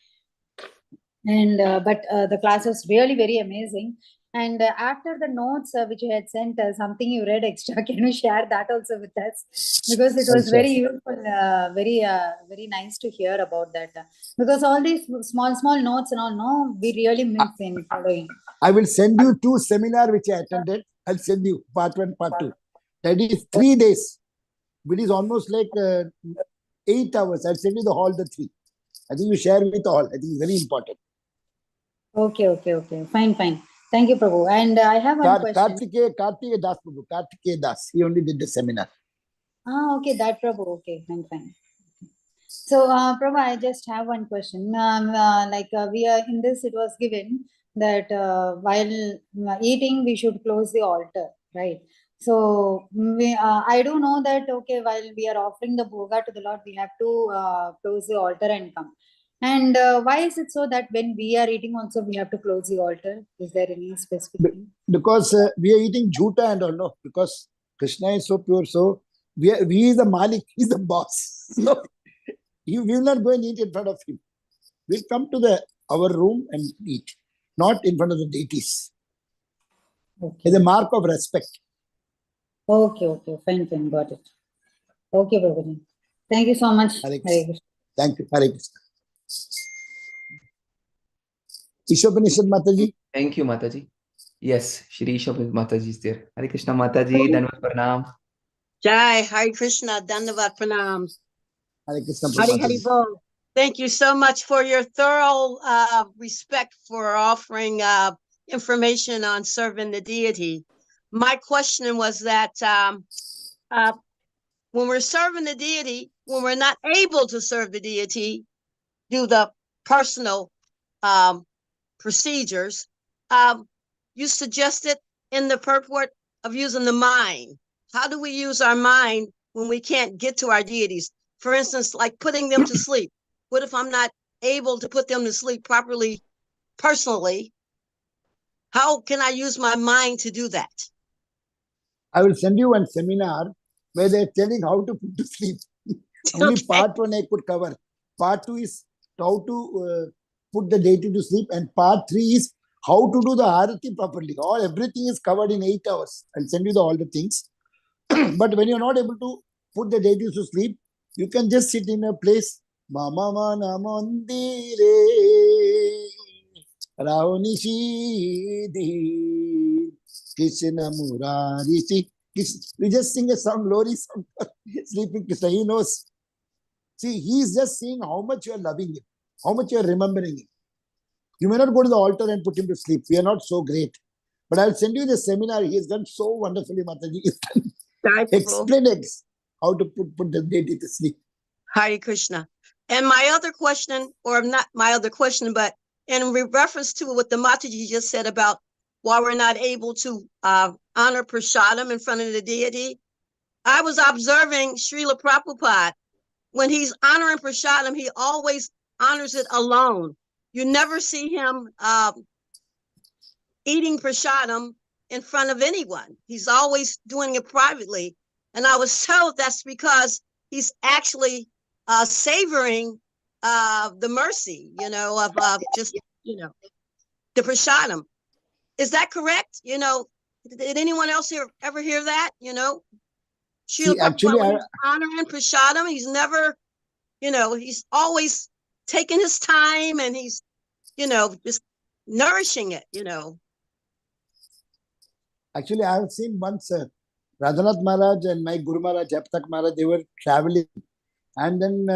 And but the class was really very amazing. And after the notes which you had sent, something you read extra, can you share that also with us? Because it was very useful, very nice to hear about that. Because all these small notes and all, no, we really miss in following. I will send you 2 seminars which I attended. I'll send you part 1, part 2. That is 3 days. It is almost like 8 hours. I'll send you the 3. I think you share with all. I think it's very important. Okay. Fine. Thank you, Prabhu. And I have one question. Kartikeya Das Prabhu. Kartikeya Das. He only did the seminar. Okay, that Prabhu. Okay, fine. So, Prabhu, I just have one question. We are in this, it was given that while eating, we should close the altar, right? So, I do know that, okay, while we are offering the bhoga to the Lord, we have to close the altar and come. And why is it so that when we are eating also, we have to close the altar? Is there any specific thing? Because we are eating jhuta and all, no? Because Krishna is so pure, so we is the Malik, he is the boss. So, we will not go and eat in front of him. We'll come to our room and eat, not in front of the deities. Okay. It's a mark of respect. Okay, fine, got it. Okay, Prabhuji. Thank you so much. Hare Krishna. Thank you. Hare Krishna. Ishopanishad Mataji. Thank you, Mataji. Yes, Shri Ishopanishad Mataji is there. Hare Krishna Mataji, Dandavat Pranam. Jai, Hare Krishna, Dandavat Pranam. Hare Krishna. Hari Bol. Thank you so much for your thorough respect for offering information on serving the deity. My question was that when we're serving the deity, when we're not able to serve the deity, do the personal procedures, you suggested in the purport of using the mind. How do we use our mind when we can't get to our deities? For instance, like putting them to sleep. What if I'm not able to put them to sleep properly, personally? How can I use my mind to do that? I will send you one seminar where they're telling how to put to sleep. Only part 1 I could cover. Part 2 is how to put the deity to sleep, and part 3 is how to do the arati properly. Everything is covered in 8 hours. I'll send you all the things. But when you're not able to put the deities to sleep, you can just sit in a place. Mama mana mandire Raunishidhi Krishna Murari. We just sing a song, glory song, sleeping Krishna. He knows. See, he is just seeing how much you are loving him, how much you are remembering him. You may not go to the altar and put him to sleep. We are not so great. But I'll send you the seminar. He has done so wonderfully, Mataji. Explained how to put the deity to sleep. Hare Krishna. And my other question, or not my other question, but in reference to what the Mataji just said about why we're not able to honor prasadam in front of the deity, I was observing Srila Prabhupada. When he's honoring prasadam, he always honors it alone. You never see him eating prasadam in front of anyone. He's always doing it privately. And I was told that's because he's actually savoring the mercy, of just, the prasadam. Is that correct? Did anyone else ever hear that? See, actually, honoring prasadam, he's never, he's always taking his time and he's, just nourishing it, Actually, I have seen once Radhanath Maharaj and my Guru Maharaj, Japtak Maharaj, they were traveling. And then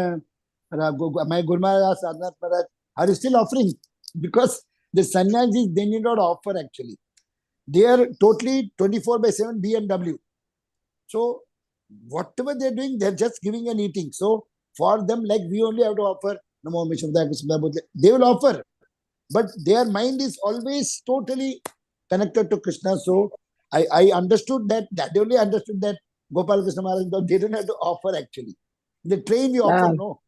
my Guru Maharaj asked Radhanath Maharaj, are you still offering? Because the sannyasis, they need not offer actually. They are totally 24/7 BMW. So whatever they're doing, they're just giving and eating. So for them, like we only have to offer, Namo Vishnupada Krishna, they will offer. But their mind is always totally connected to Krishna. So I understood that, they only understood that Gopal Krishna Maharaj, they don't have to offer actually. In the train we offer, no.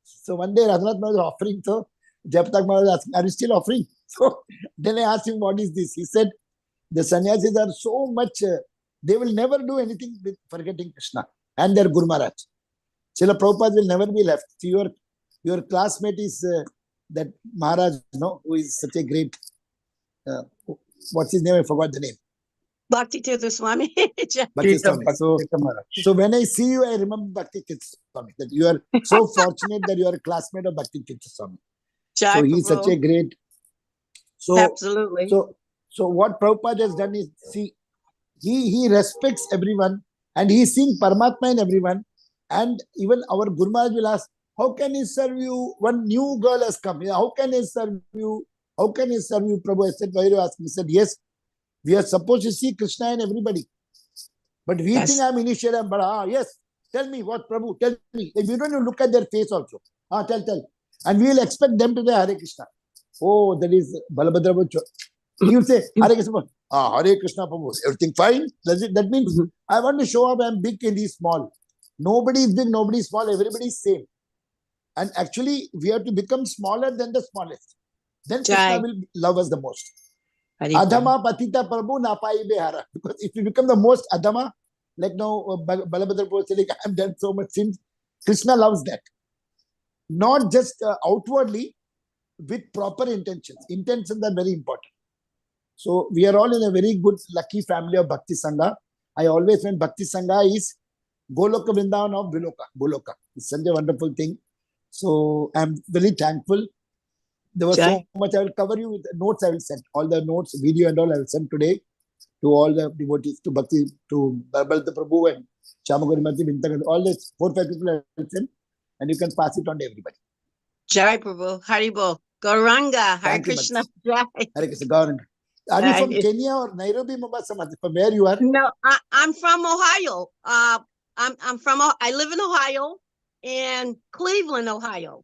So one day Radhanath Maharaj was offering, so Japtak Maharaj was asking, are you still offering? So then I asked him, what is this? He said, the sannyasis are so much they will never do anything with forgetting Krishna and their Guru Maharaj. Srila Prabhupada will never be left. See, your classmate is that Maharaj, no, who is such a great, what's his name? I forgot the name. Bhakti Tirtha Swami. Bhakti Swami. So when I see you, I remember Bhakti Tirtha Swami. That you are so fortunate that you are a classmate of Bhakti Tirtha Swami. So he's such a great. So absolutely. So what Prabhupada has done is, see, he respects everyone and he is seeing Paramatma in everyone. And even our Guru Maharaj will ask, how can he serve you? One new girl has come. How can he serve you? How can he serve you, Prabhu? I said, why are you asking? He said, yes, we are supposed to see Krishna in everybody. But we think I'm initiated. But yes, tell me what, Prabhu, tell me. Like, we don't even look at their face also. Tell. And we will expect them to say Hare Krishna. Oh, that is Balabhadra. He will say, Hare Krishna. Hare Krishna, Prabhu. Everything fine? That means I want to show up I'm big and he's small. Nobody is big, nobody is small, everybody is same. And actually, we have to become smaller than the smallest. Then Krishna will love us the most. Adhama patita Prabhu napai behara. Because if we become the most Adhama, like now Balabhadra Prabhu said, I have done so much sins, Krishna loves that. Not just outwardly, with proper intentions. Intentions are very important. So we are all in a very good, lucky family of Bhakti Sangha. I always meant Bhakti Sangha is Goloka Vrindavan of Goloka. It's such a wonderful thing. So I'm very thankful. There was so much. I will cover you with the notes I will send. All the notes, video and all I will send today to all the devotees, to Bhakti, to Balabhadra Prabhu and Shamagori Mati, Vintagan, all the 4-5 people I will send. And you can pass it on to everybody. Jai Prabhu, Haribo, Gauranga, Hare Krishna. Hare Krishna, Gauranga. Are you from Kenya or Nairobi, Mombasa? From where you are? No, I'm from Ohio. I live in Ohio and Cleveland, Ohio.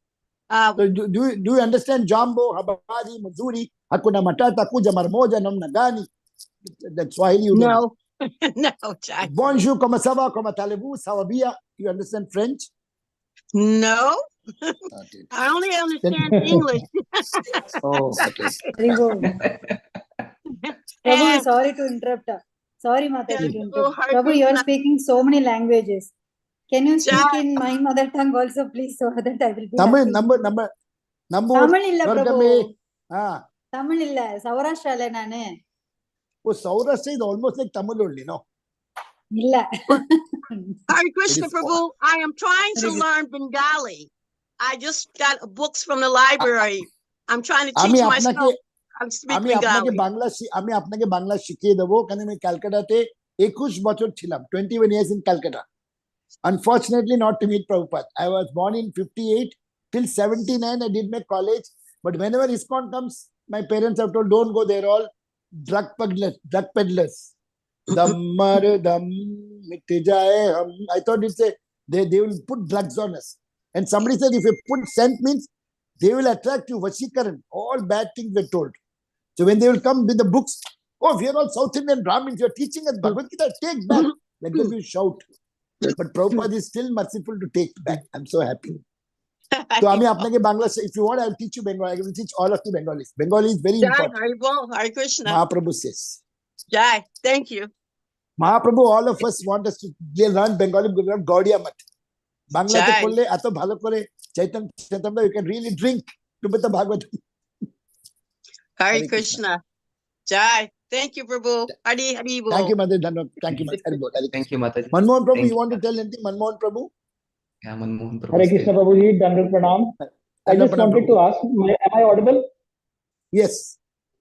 So do you understand Jambo, Habari, Mazuri, Hakuna Matata, Kuja Marmoja, Namnagani? That's Swahili. You no, no, Jai. Bonjour, comment ça va, comment allez-vous, ça va bien? You understand French? No. I only understand English. Oh, okay. Very good. Prabhu, sorry to interrupt. Sorry, Mataji, to interrupt. Prabhu, you are speaking so many languages. Can you speak in my mother tongue also, please, so that I will be Tamil, happy. Tamil illa, Prabhu. Tamil illa, Saurashtra le nane. Oh, Saurashtra is almost like Tamil only, no? Illa. Hare Krishna, Prabhu. I am trying to learn Bengali. I just got books from the library. I'm trying to teach myself. I'm speaking Bengali. আমি আপনাকে বাংলা শিখিয়ে দেবো কারণ আমি ক্যালকাটাতে 21 বছর ছিলাম 21 years in Calcutta. Unfortunately not to meet Prabhupada. I was born in 58 till 79 I did my college, but whenever ISKCON comes my parents have told don't go, they're all drug peddlers. Dammar dam mitte jaye hum. I thought it's they will put drugs on us, and somebody said if you put scent means they will attract you, Vashikaran. All bad things were told. So when they will come with the books, oh, we are all South Indian Brahmins, you are teaching us Bhagavad Gita, take back. Let them you shout. But Prabhupada is still merciful to take back. I'm so happy. So Ami apnake Bangla, if you want, I'll teach you Bengali. I will teach all of you Bengalis. Bengali is very important. Hare Krishna. Mahaprabhu says. Jai, thank you. Mahaprabhu, all of us want us to learn Bengali because we have Gaudiya Mat. Bangla te kolle ato bhalo kore Chaitanya, you can really drink to the Bhagavatam. Hare Krishna. Jai. Thank you, Prabhu. Haribo. Thank you, Mother. Thank you, Mother. Thank you, Mataji. Manmohan Prabhu, you want to tell anything? Manmohan Prabhu? Yeah, Manmohan Prabhu. Hare Krishna, Prabhuji. Dandal Pranam. I just wanted to ask, am I audible? Yes.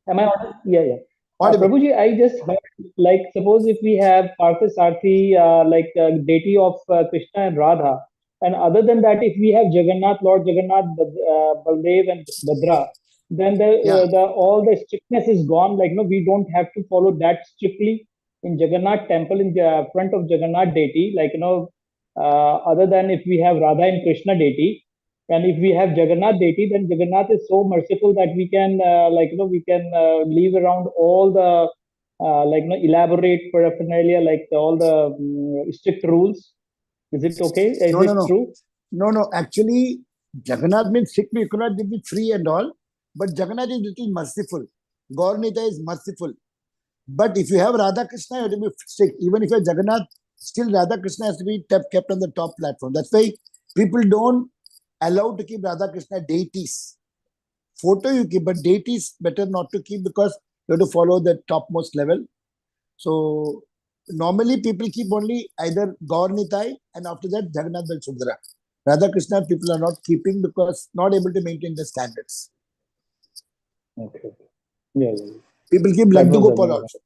Am I audible? Yeah. Audible. Prabhuji, I just heard, like, suppose if we have Parthasarthi, like deity of Krishna and Radha, and other than that, if we have Jagannath, Lord Jagannath, Baldev and Bhadra, then all the strictness is gone. Like, no, we don't have to follow that strictly in Jagannath temple in the front of Jagannath deity. Like, other than if we have Radha and Krishna deity, and if we have Jagannath deity, then Jagannath is so merciful that we can, we can leave around all the, elaborate paraphernalia, like all the strict rules. Is it okay? Is it true? No. Actually, Jagannath means strict. You cannot be free and all. But Jagannath is little merciful. Gaurnita is merciful. But if you have Radha Krishna, you have to be strict. Even if you're Jagannath, still Radha Krishna has to be kept on the top platform. That's why people don't allow to keep Radha Krishna deities. Photo you keep, but deities better not to keep because you have to follow the topmost level. So normally people keep only either Gaur Nitai and after that Jagannath Balsubhadra. Radha Krishna people are not keeping because not able to maintain the standards. Okay. Yeah. People keep That Laddu was Gopal another. also.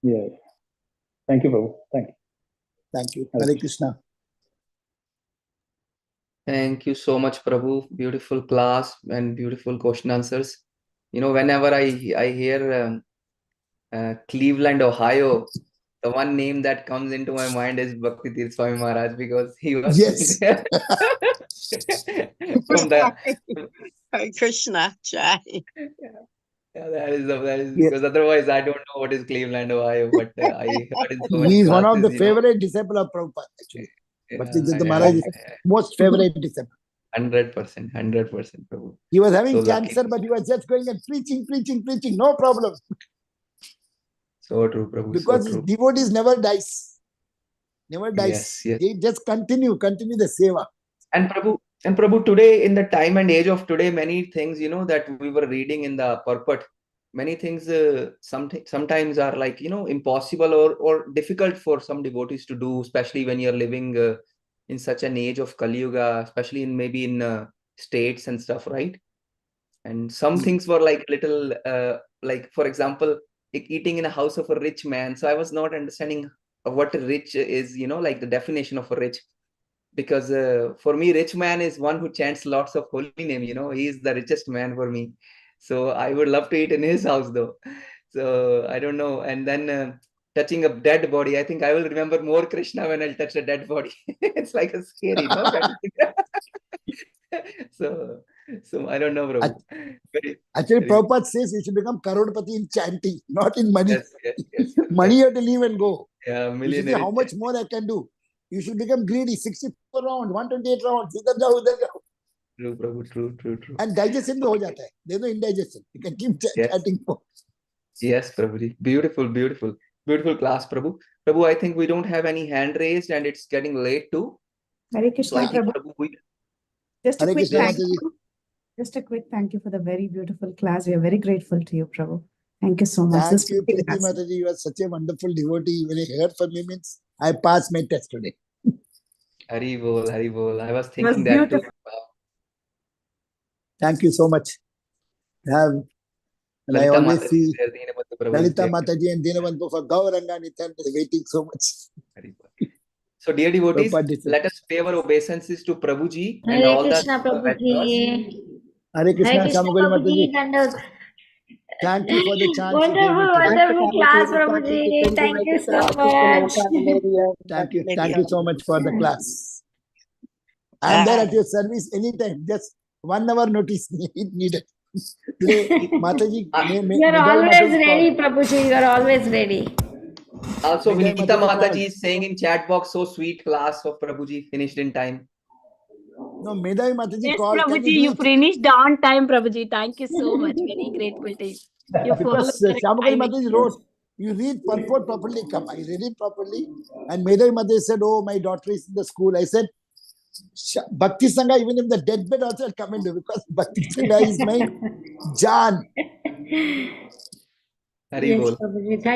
Yeah. Thank you, Prabhu. Thank you. Thank you. Hare Krishna. Thank you so much, Prabhu. Beautiful class and beautiful question answers. You know, whenever I hear Cleveland, Ohio, the one name that comes into my mind is Bhakti Tirth Swami Maharaj because he was there from the Hare Krishna, Jai. Yeah, that is Yes. because otherwise I don't know what is Cleveland, Ohio, but I heard in so many He is one of the classes, favorite disciple of Prabhupada, actually. Bhakti Yeah, Tirtha Maharaj is most favorite disciple. 100%, Prabhu. He was having So lucky. cancer, but he was just going and preaching, no problem. So true, Prabhu. Because so his true. devotees never dies. Never dies. Yes. They just continue the seva. And Prabhu, today in the time and age of today, many things, that we were reading in the purport, many things sometimes are like, impossible or difficult for some devotees to do, especially when you're living in such an age of Kali Yuga, especially in states and stuff, right? And some things were like little, like, for example, eating in a house of a rich man. So I was not understanding what rich is, like the definition of a rich. Because for me, rich man is one who chants lots of holy name, he is the richest man for me. So I would love to eat in his house though. So I don't know. And then touching a dead body, I think I will remember more Krishna when I'll touch a dead body. It's like a scary, no? So I don't know, bro. Actually, Prabhupada says you should become Karodpati in chanting, not in money. Yes. Money you have to leave and go. Yeah, You should say, how much more I can do? You should become greedy. 64 rounds, 128 rounds. Idhar jao, udhar jao. True, Prabhu. True. And digestion bhi ho jata hai. There's no indigestion. You can keep chanting more. Yes, Prabhuji. Beautiful class, Prabhu. Prabhu, I think we don't have any hand raised and it's getting late too. Hare Krishna, So Prabhu. Just a quick thank you for the very beautiful class. We are very grateful to you, Prabhu. Thank you so much. Thank you, Preeti Mataji. You are such a wonderful devotee. When I heard from you means I passed my test today. Hari bol. I was thinking that too. Thank you so much. And I always see Lalita Mataji and Dinabandhu for Gauranga Nityan waiting so much. So, dear devotees, let us pay our obeisances to Prabhuji and Hare all Krishna, the Prabhuji. Hare Krishna, Prabhuji. Thank you for the chance. Wonderful class, Prabhuji. Thank you so much. Thank you so much for the class. I am there at your service anytime. Just 1 hour notice if needed. Today, Mataji, you are always ready, Prabhuji. You are always ready. Also, Vinita Mataji is saying in chat box, so sweet class of Prabhuji, finished in time. No, Medai Mataji called. Prabhuji, you finished on time, Prabhuji. Thank you so much. Very grateful to you. Because Shamakali Mataji wrote, you read purport properly, come. I read it properly. And Medai Mataji said, oh, my daughter is in the school. I said, Bhakti Sanga, even if the deathbed also I'll come and do, because Bhakti Sanga is my Jan. Hari bol.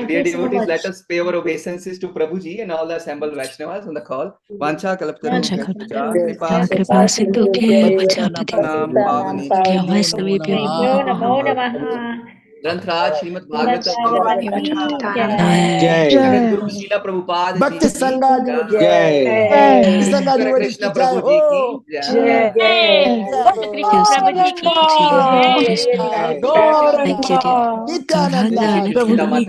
Dear devotees, let us pay our obeisances to Prabhuji and all the assembled Vaishnavas on the call. Vancha kalpataru Kripa Sindhu Grantraj Srimad Bhagavatam Jai. Guru Srila Prabhupada Bhakti Sanga Jai. Bhakti Sanga Krishna Prabhuji ki Jai. Thank you, dear. Nityananda.